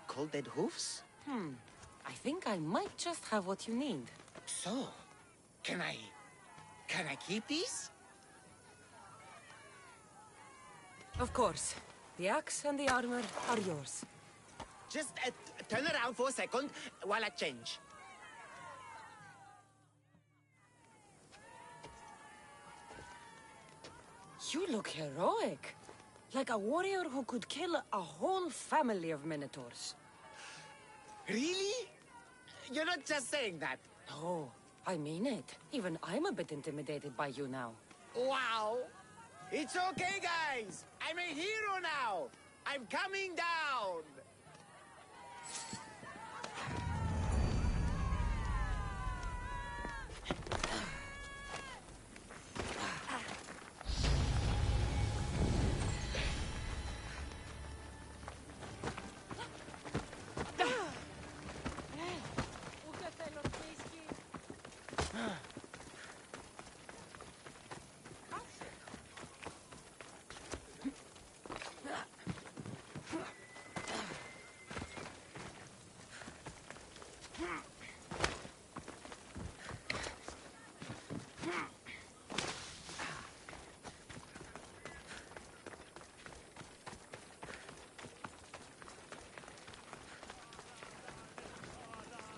Cold dead hoofs? I think I might just have what you need. So, can I keep these? Of course. The axe and the armor are yours. Just turn around for a second while I change. You look heroic. Like a warrior who could kill a whole family of minotaurs. Really? You're not just saying that. No, I mean it. Even I'm a bit intimidated by you now. Wow! It's okay, guys! I'm a hero now! I'm coming down!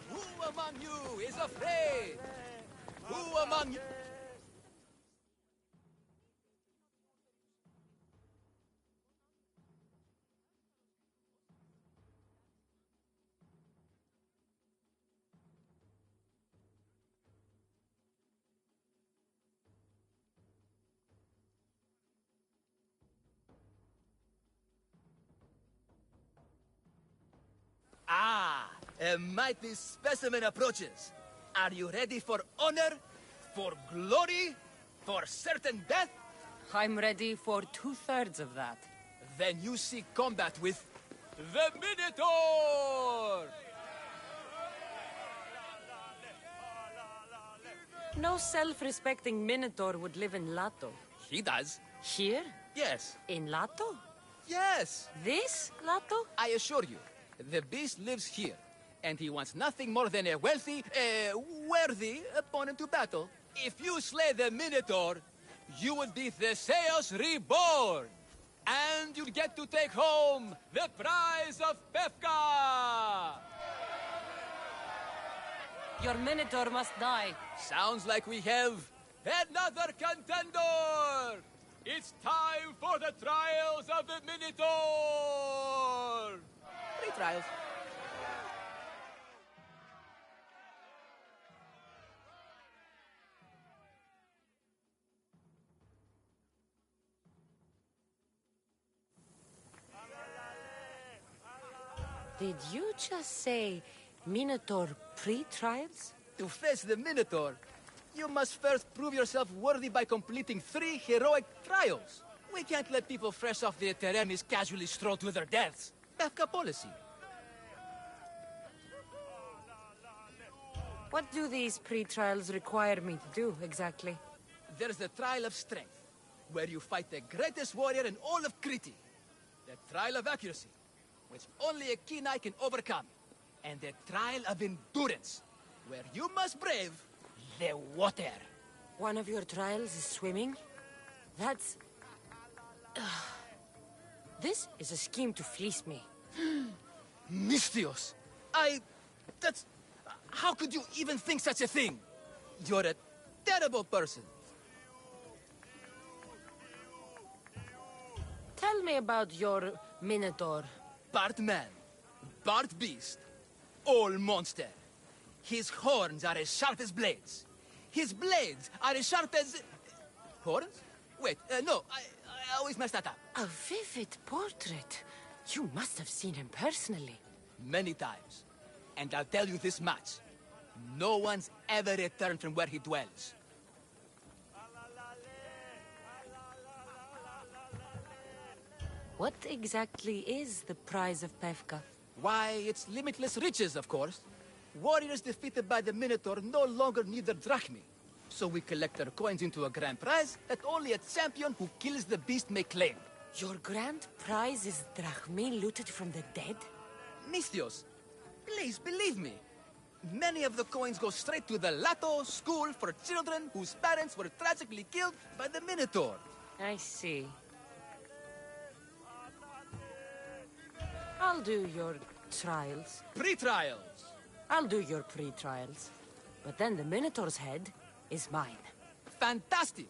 Who among you is afraid? Who among you... Ah, a mighty specimen approaches. Are you ready for honor? For glory? For certain death? I'm ready for 2/3 of that. Then you seek combat with... the Minotaur! No self-respecting minotaur would live in Lato. He does. Here? Yes. In Lato? Yes. This Lato? I assure you, the beast lives here, and he wants nothing more than a wealthy, worthy opponent to battle. If you slay the Minotaur, you would be Theseus reborn, and you'd get to take home the prize of Pefka! Your minotaur must die. Sounds like we have another contender! It's time for the trials of the Minotaur! 3 trials. Did you just say minotaur pre-trials? To face the Minotaur, you must first prove yourself worthy by completing 3 heroic trials. We can't let people fresh off the Teremis casually stroll to their deaths. Pefka policy. What do these pre-trials require me to do, exactly? There's the Trial of Strength, where you fight the greatest warrior in all of Crete. The Trial of Accuracy, which only a keen eye can overcome. And the Trial of Endurance, where you must brave the water. One of your trials is swimming? That's... This is a scheme to fleece me. Mystios! That's... How could you even think such a thing? You're a terrible person. Tell me about your Minotaur. Part man, part beast, all monster. His horns are as sharp as blades. His blades are as sharp as... Horns? Wait, no, I always mess that up. A vivid portrait. You must have seen him personally. Many times. And I'll tell you this much. No one's ever returned from where he dwells. What exactly is the prize of Pevka? Why, it's limitless riches, of course. Warriors defeated by the Minotaur no longer need their drachmi. So we collect their coins into a grand prize that only a champion who kills the beast may claim. Your grand prize is drachmi looted from the dead? Misthios, please believe me. Many of the coins go straight to the Lato school for children whose parents were tragically killed by the Minotaur. I see. I'll do your trials. Pre-trials? I'll do your pre-trials. But then the Minotaur's head is mine. Fantastic!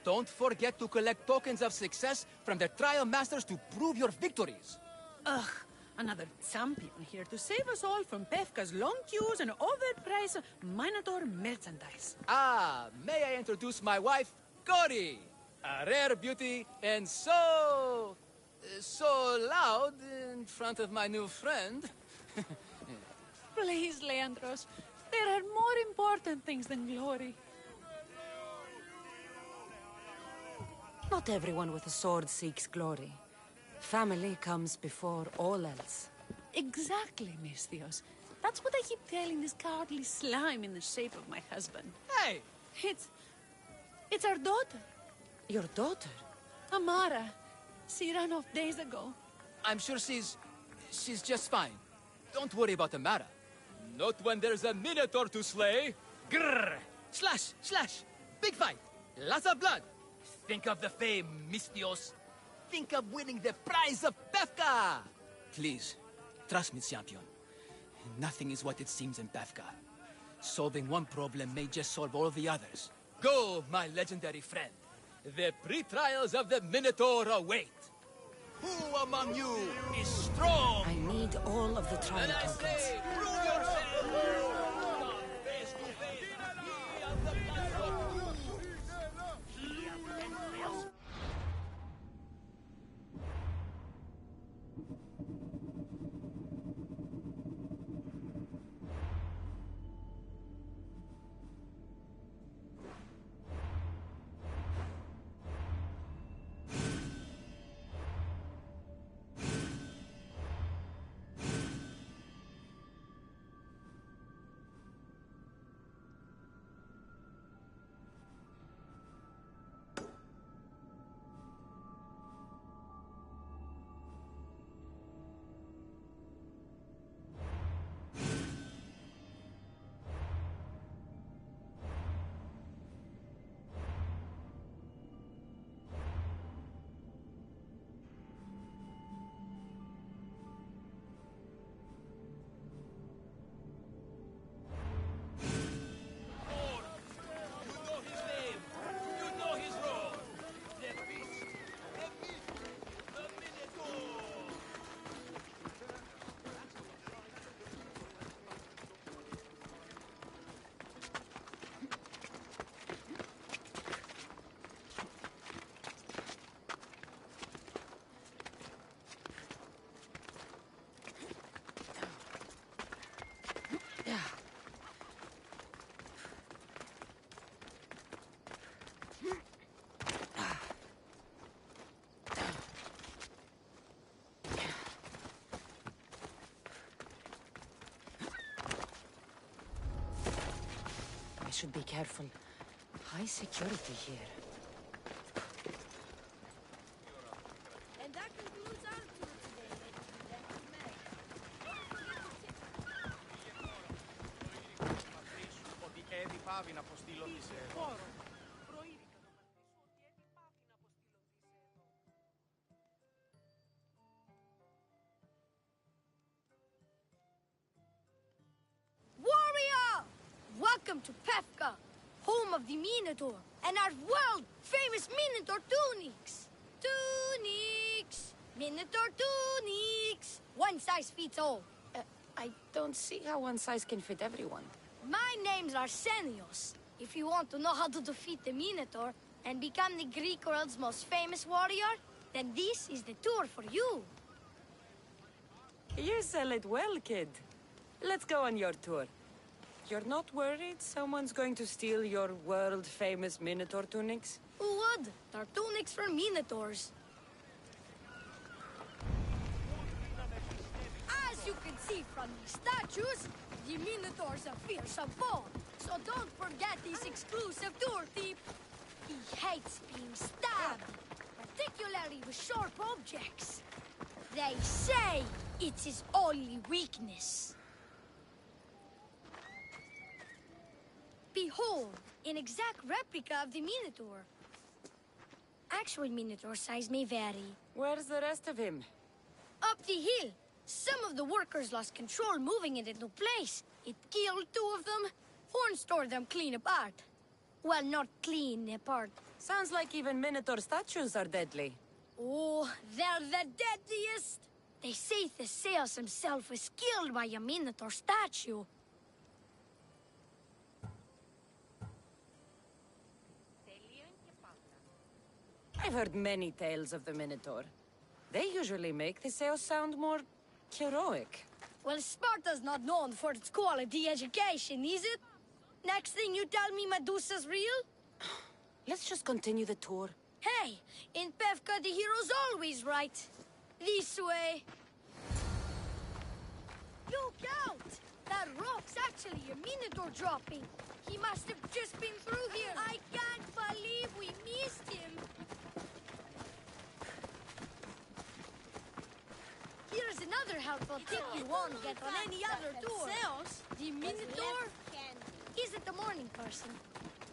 Don't forget to collect tokens of success from the trial masters to prove your victories. Ugh, another champion here to save us all from Pevka's long queues and overpriced Minotaur merchandise. Ah, may I introduce my wife, Cory? A rare beauty and so loud in front of my new friend. Please, Leandros, there are more important things than glory. Not everyone with a sword seeks glory. Family comes before all else. Exactly, Misthios. That's what I keep telling this cowardly slime in the shape of my husband. Hey! It's our daughter. Your daughter? Amara. She ran off days ago. I'm sure she's just fine. Don't worry about Amara. Not when there's a Minotaur to slay. Grrr! Slash! Slash! Big fight! Lots of blood! Think of the fame, Misthios. Think of winning the prize of Pevka! Please, trust me, champion. Nothing is what it seems in Pevka. Solving one problem may just solve all the others. Go, my legendary friend. The pre-trials of the Minotaur await. Who among you is strong? I need all of the trial And I tokens. say, prove yourself! Face to face, ye of the blood of I should be careful. High security here. And that concludes our tour today, ladies and gentlemen. Warrior! to Pefka, home of the Minotaur, and our world-famous Minotaur tunics. Tunics! Minotaur tunics! One size fits all. I don't see how one size can fit everyone. My name's Arsenios. If you want to know how to defeat the Minotaur and become the Greek world's most famous warrior, then this is the tour for you. You sell it well, kid. Let's go on your tour. You're not worried someone's going to steal your world-famous Minotaur tunics? Who would? They're tunics for Minotaurs. As you can see from the statues, the Minotaur's a fearsome foe. So don't forget this exclusive tour tip. He hates being stabbed, particularly with sharp objects. They say it's his only weakness. Behold, an exact replica of the Minotaur. Actual Minotaur size may vary. Where's the rest of him? Up the hill. Some of the workers lost control moving it into place. It killed 2 of them. Horn stored them clean apart. Well, not clean apart. Sounds like even Minotaur statues are deadly. Oh, they're the deadliest. They say Theseus himself was killed by a Minotaur statue. I've heard many tales of the Minotaur. They usually make Theseus sound more heroic. Well, Sparta's not known for its quality education, is it? Next thing you tell me Medusa's real? Let's just continue the tour. Hey, in Pefka the hero's always right. This way. Look out! That rock's actually a Minotaur dropping. He must have just been through here. I can't believe we missed him. Here's another helpful tip you won't get on any other tour. The Minotaur isn't a morning person.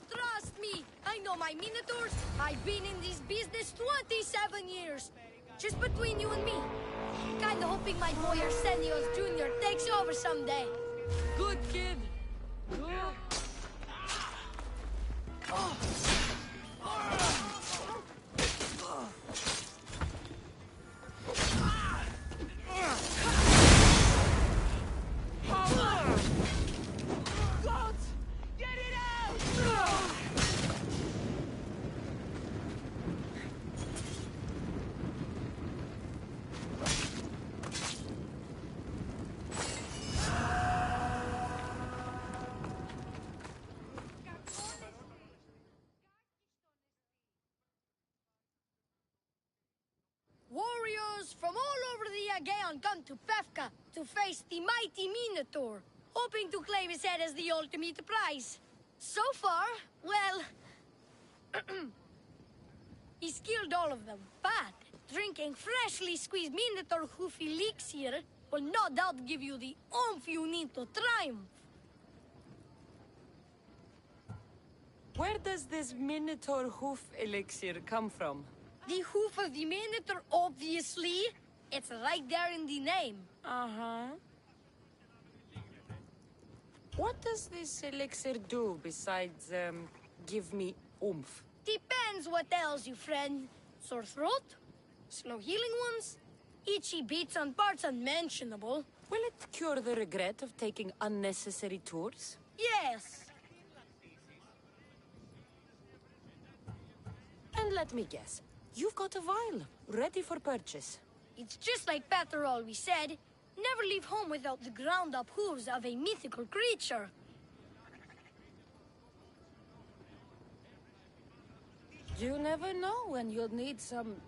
Trust me, I know my Minotaurs. I've been in this business 27 years. Just between you and me. Kinda hoping my boy Arsenios Jr. takes over someday. Good kid. Good. Oh. Warriors from all over the Aegean come to Pefka to face the mighty Minotaur, hoping to claim his head as the ultimate prize. So far, well, he's killed all of them, but drinking freshly squeezed Minotaur hoof elixir will no doubt give you the oomph you need to triumph. Where does this Minotaur hoof elixir come from? The hoof of the Minotaur, obviously. It's right there in the name. Uh-huh. What does this elixir do besides, give me oomph? Depends what ails you, friend. Sore throat? Slow healing wounds? Itchy bits on parts unmentionable? Will it cure the regret of taking unnecessary tours? Yes. And let me guess. You've got a vial, ready for purchase. It's just like Pater always said. Never leave home without the ground-up hooves of a mythical creature. You never know when you'll need some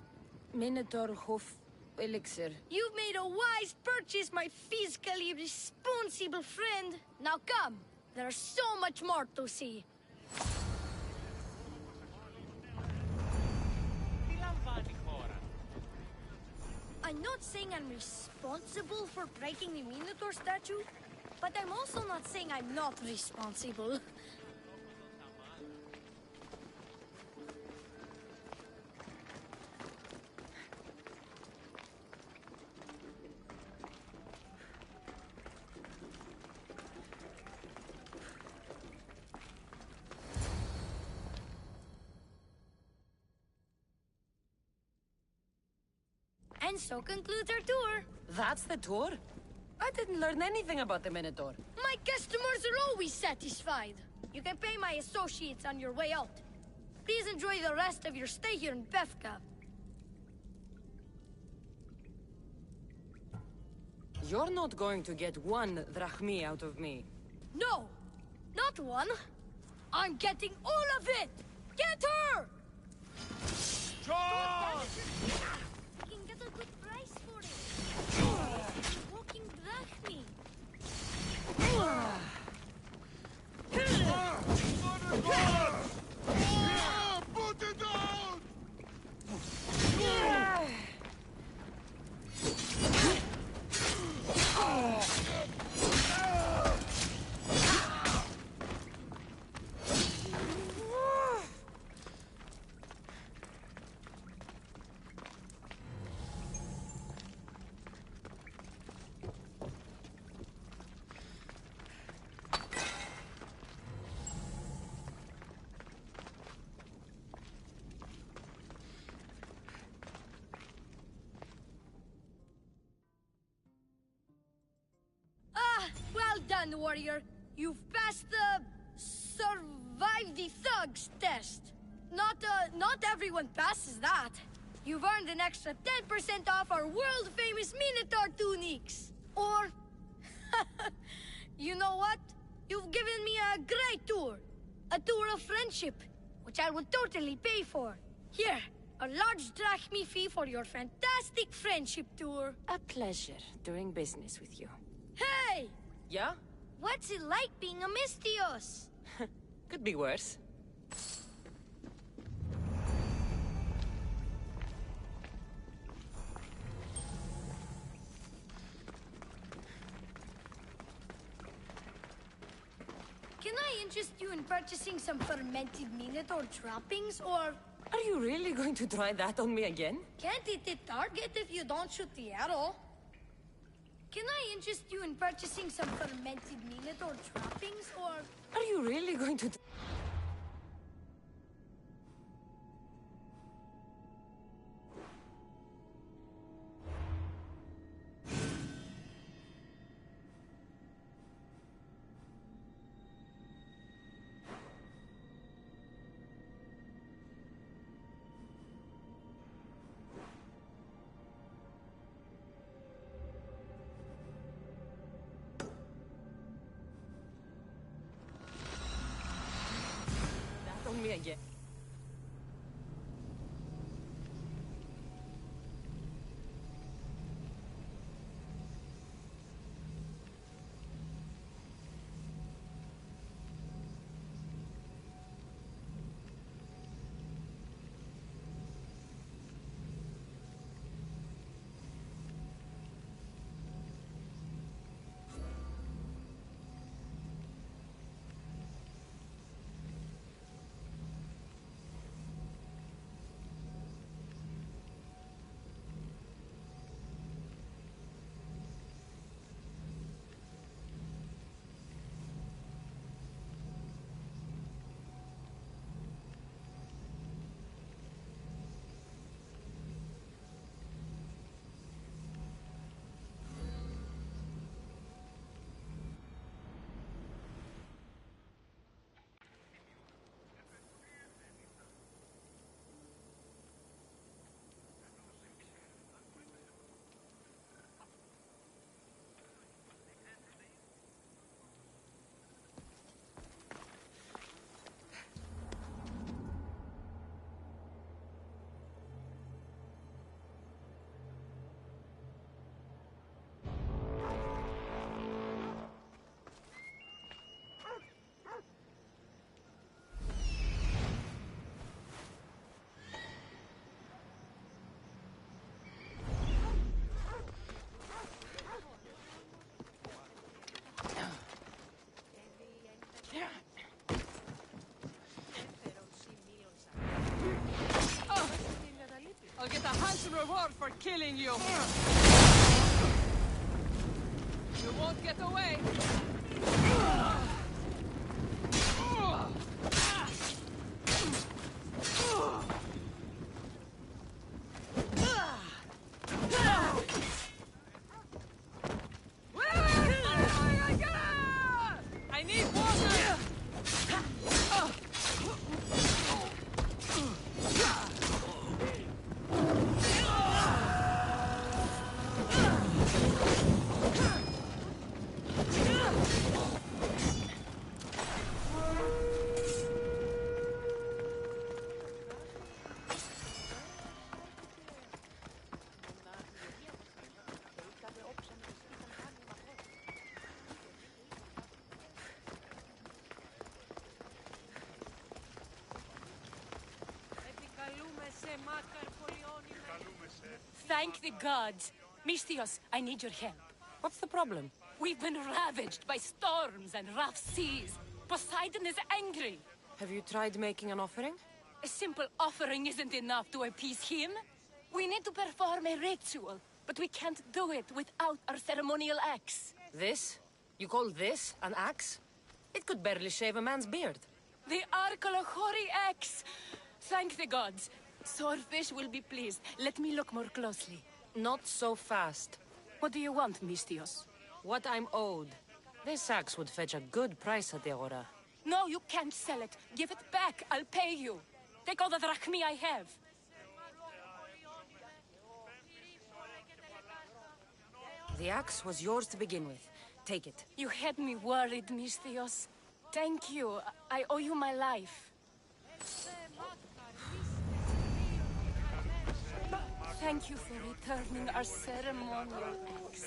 Minotaur hoof elixir. You've made a wise purchase, my fiscally responsible friend. Now come, there's so much more to see. I'm not saying I'm responsible for breaking the Minotaur statue, but I'm also not saying I'm not responsible. And so concludes our tour. That's the tour? I didn't learn anything about the Minotaur. My customers are always satisfied. You can pay my associates on your way out. Please enjoy the rest of your stay here in Befka. You're not going to get one drachmi out of me. No, not one. I'm getting all of it! Get her! John! We can get a good price for it. Walking drachmi. Put it down! Well done, warrior. You've passed the survive the thugs test. Not everyone passes that. You've earned an extra 10% off our world-famous Minotaur tunics. Or, you know what? You've given me a great tour. A tour of friendship, which I will totally pay for. Here, a large drachmi fee for your fantastic friendship tour. A pleasure doing business with you. Hey! Yeah? What's it like being a Mystios? Could be worse. Can I interest you in purchasing some fermented Minotaur trappings, or... Are you really going to try that on me again? Can't hit the target if you don't shoot the arrow. Can I interest you in purchasing some fermented Minotaur trappings, or... Are you really going to... on me again? I'll get a handsome reward for killing you. You won't get away. need water! Thank the gods. Misthios, I need your help. What's the problem? We've been ravaged by storms and rough seas. Poseidon is angry. Have you tried making an offering? A simple offering isn't enough to appease him. We need to perform a ritual, but we can't do it without our ceremonial axe. This? You call this an axe? It could barely shave a man's beard. The Arkolachori axe! Thank the gods. Swordfish will be pleased. Let me look more closely. Not so fast. What do you want, Misthios? What I'm owed. This axe would fetch a good price at the Aura. No, you can't sell it. Give it back. I'll pay you. Take all the drachmi I have. The axe was yours to begin with. Take it. You had me worried, Misthios. Thank you. I owe you my life. Thank you for returning our ceremonial axe.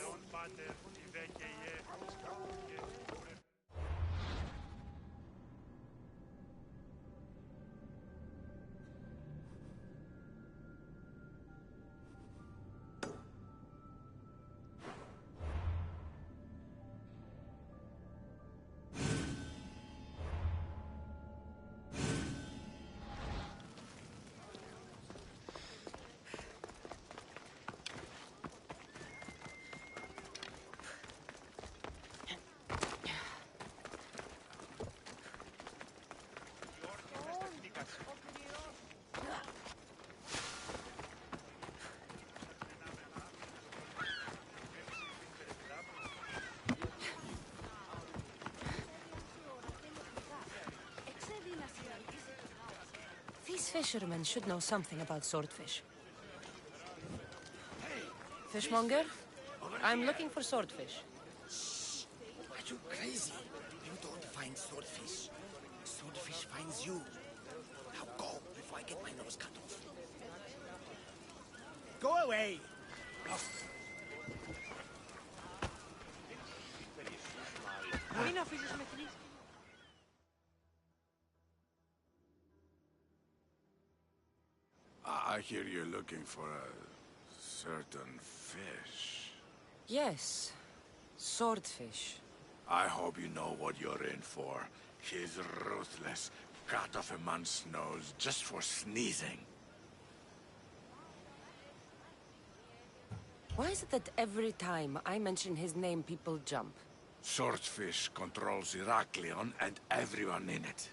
These fishermen should know something about swordfish. Fishmonger? I'm looking for swordfish. Shh! Are you crazy? You don't find swordfish. Swordfish finds you. Now go before I get my nose cut off. Go away! I hear you're looking for a certain fish. Yes. Swordfish. I hope you know what you're in for. He's ruthless. Cut off a man's nose just for sneezing. Why is it that every time I mention his name, people jump? Swordfish controls Heraklion and everyone in it.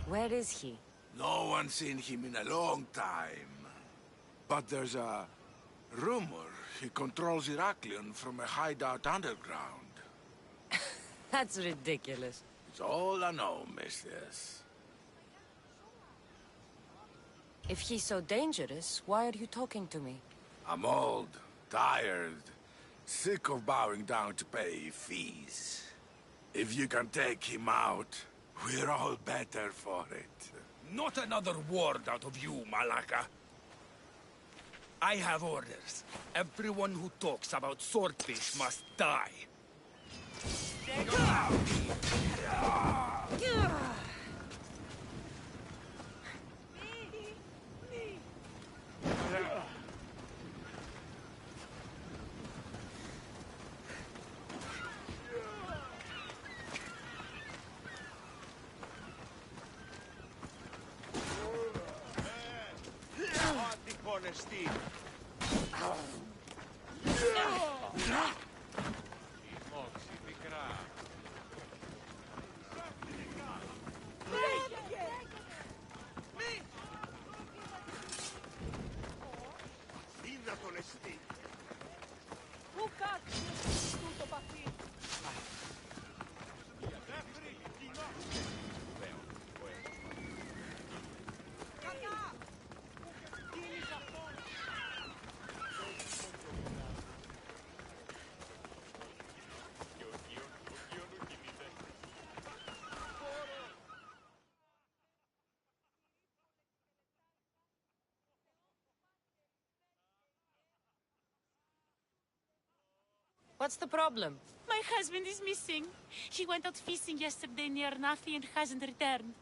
Where is he? No one's seen him in a long time. But there's a rumor he controls Heraklion from a hideout underground. That's ridiculous. It's all I know, Misthios. If he's so dangerous, why are you talking to me? I'm old, tired, sick of bowing down to pay fees. If you can take him out, we're all better for it. Not another word out of you, Malaka. I have orders. Everyone who talks about swordfish must die. What's the problem? My husband is missing. He went out fishing yesterday near Nafi and hasn't returned.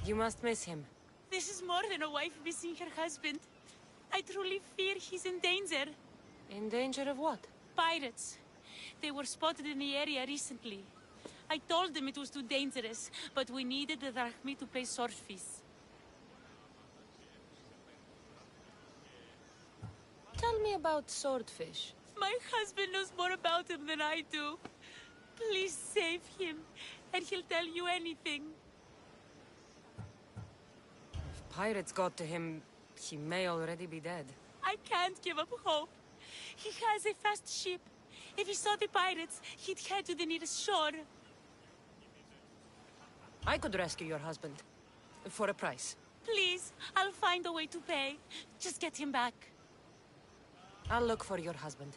You must miss him. This is more than a wife missing her husband. I truly fear he's in danger. In danger of what? Pirates. They were spotted in the area recently. I told them it was too dangerous, but we needed the drachmi to pay sword fees. Tell me about swordfish. My husband knows more about him than I do. Please save him, and he'll tell you anything. If pirates got to him, he may already be dead. I can't give up hope. He has a fast ship. If he saw the pirates, he'd head to the nearest shore. I could rescue your husband. For a price. Please, I'll find a way to pay. Just get him back. I'll look for your husband.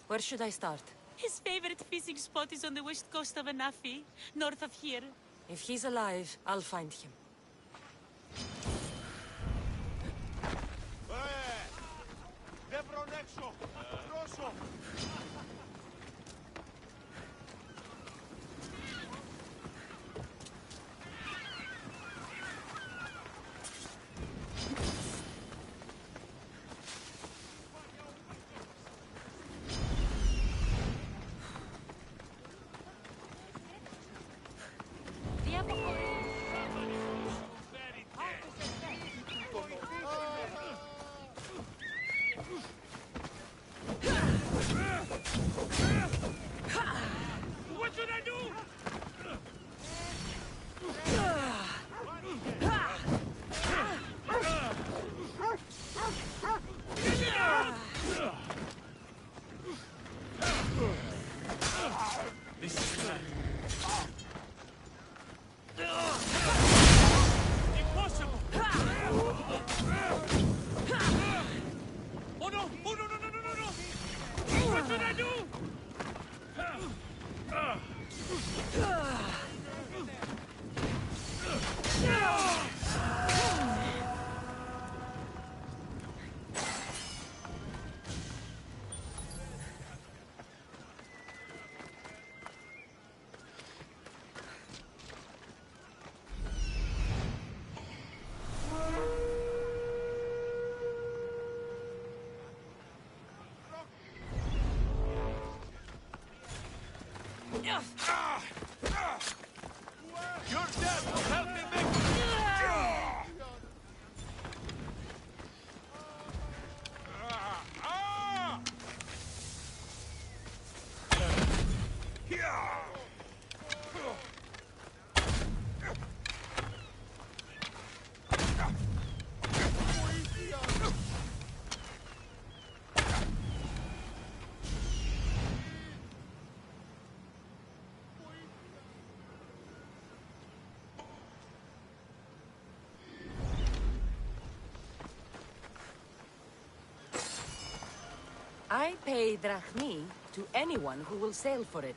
Where should I start? His favorite fishing spot is on the west coast of Anafi, north of here. If he's alive, I'll find him. What should I do? This is bad. Impossible! Oh no! Oh no! No! No! No! No! No! What should I do? Your dad will help me make... I pay drachmi to anyone who will sail for it.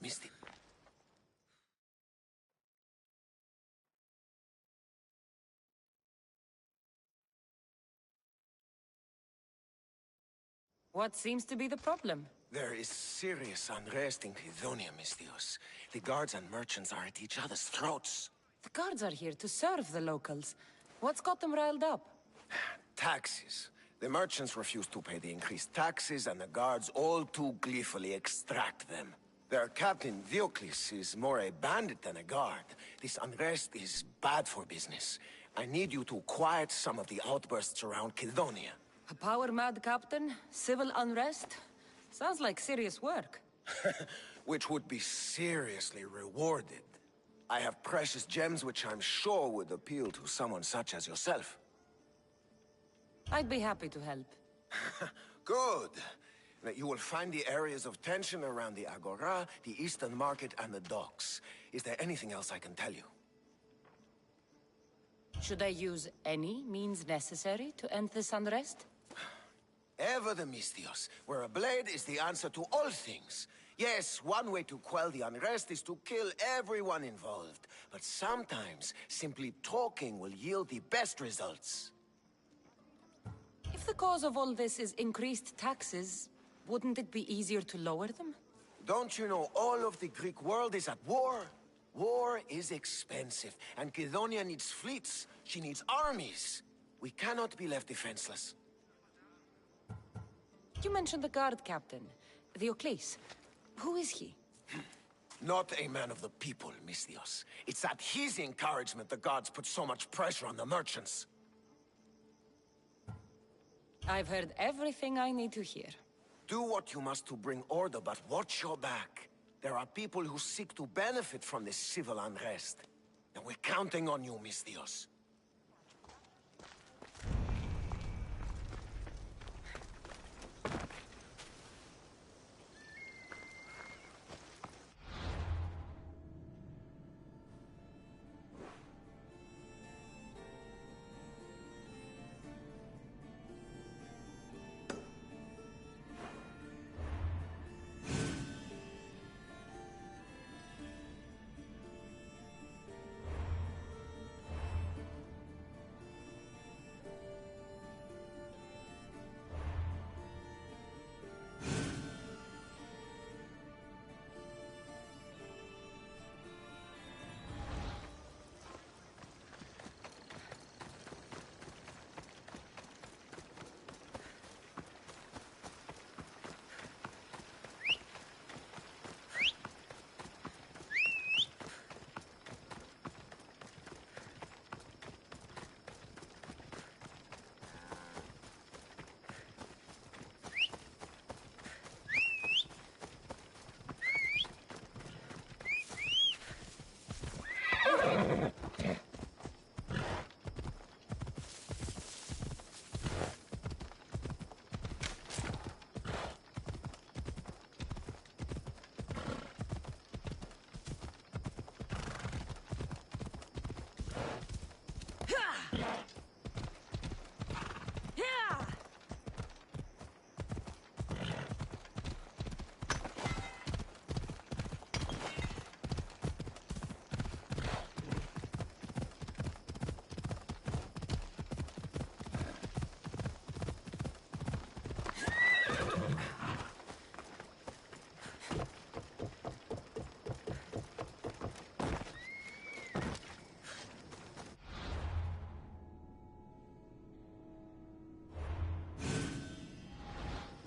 Misty. What seems to be the problem? There is serious unrest in Kydonia, Mistios. The guards and merchants are at each other's throats. The guards are here to serve the locals. What's got them riled up? Taxes. The merchants refuse to pay the increased taxes, and the guards all too gleefully extract them. Their captain, Diocles, is more a bandit than a guard. This unrest is bad for business. I need you to quiet some of the outbursts around Kydonia. A power-mad captain? Civil unrest? Sounds like serious work. Which would be seriously rewarded. I have precious gems which I'm sure would appeal to someone such as yourself. I'd be happy to help. Good. That you will find the areas of tension around the Agora, the Eastern Market, and the docks. Is there anything else I can tell you? Should I use any means necessary to end this unrest? Ever the Mistios, where a blade is the answer to all things. Yes, one way to quell the unrest is to kill everyone involved. But sometimes, simply talking will yield the best results. If the cause of all this is increased taxes, wouldn't it be easier to lower them? Don't you know all of the Greek world is at war? War is expensive, and Kydonia needs fleets. She needs armies. We cannot be left defenseless. You mentioned the guard captain, Diocles. Who is he? Not a man of the people, Mistios. It's at his encouragement the guards put so much pressure on the merchants. I've heard everything I need to hear. Do what you must to bring order, but watch your back. There are people who seek to benefit from this civil unrest. And we're counting on you, Mistios.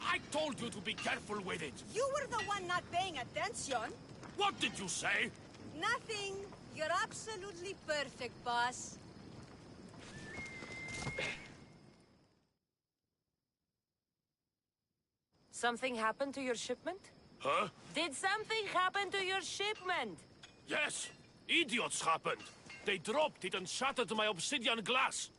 I told you to be careful with it. You were the one not paying attention. What did you say? Nothing. You're absolutely perfect, boss. Something happened to your shipment? Huh? Did something happen to your shipment? Yes. Idiots happened. They dropped it and shattered my obsidian glass.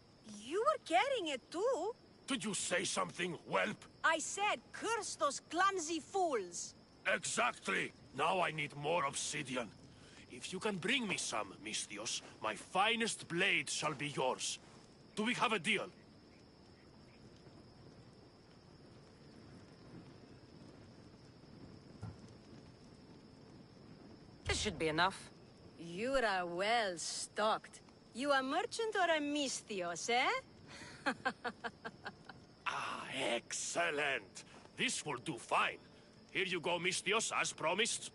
You were carrying it too. Did you say something, whelp? I said, curse those clumsy fools. Exactly. Now I need more obsidian. If you can bring me some, Mistios, my finest blade shall be yours. Do we have a deal? should be enough. You are well stocked. You a merchant or a Misthios, eh? Ah, excellent. This will do fine. Here you go, Misthios, as promised.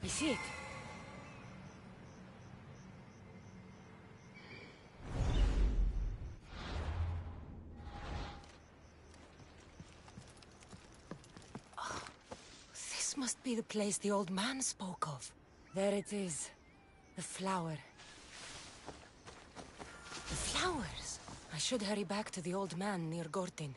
I see it. Oh, this must be the place the old man spoke of. There it is. The flower. The flowers! I should hurry back to the old man near Gortin.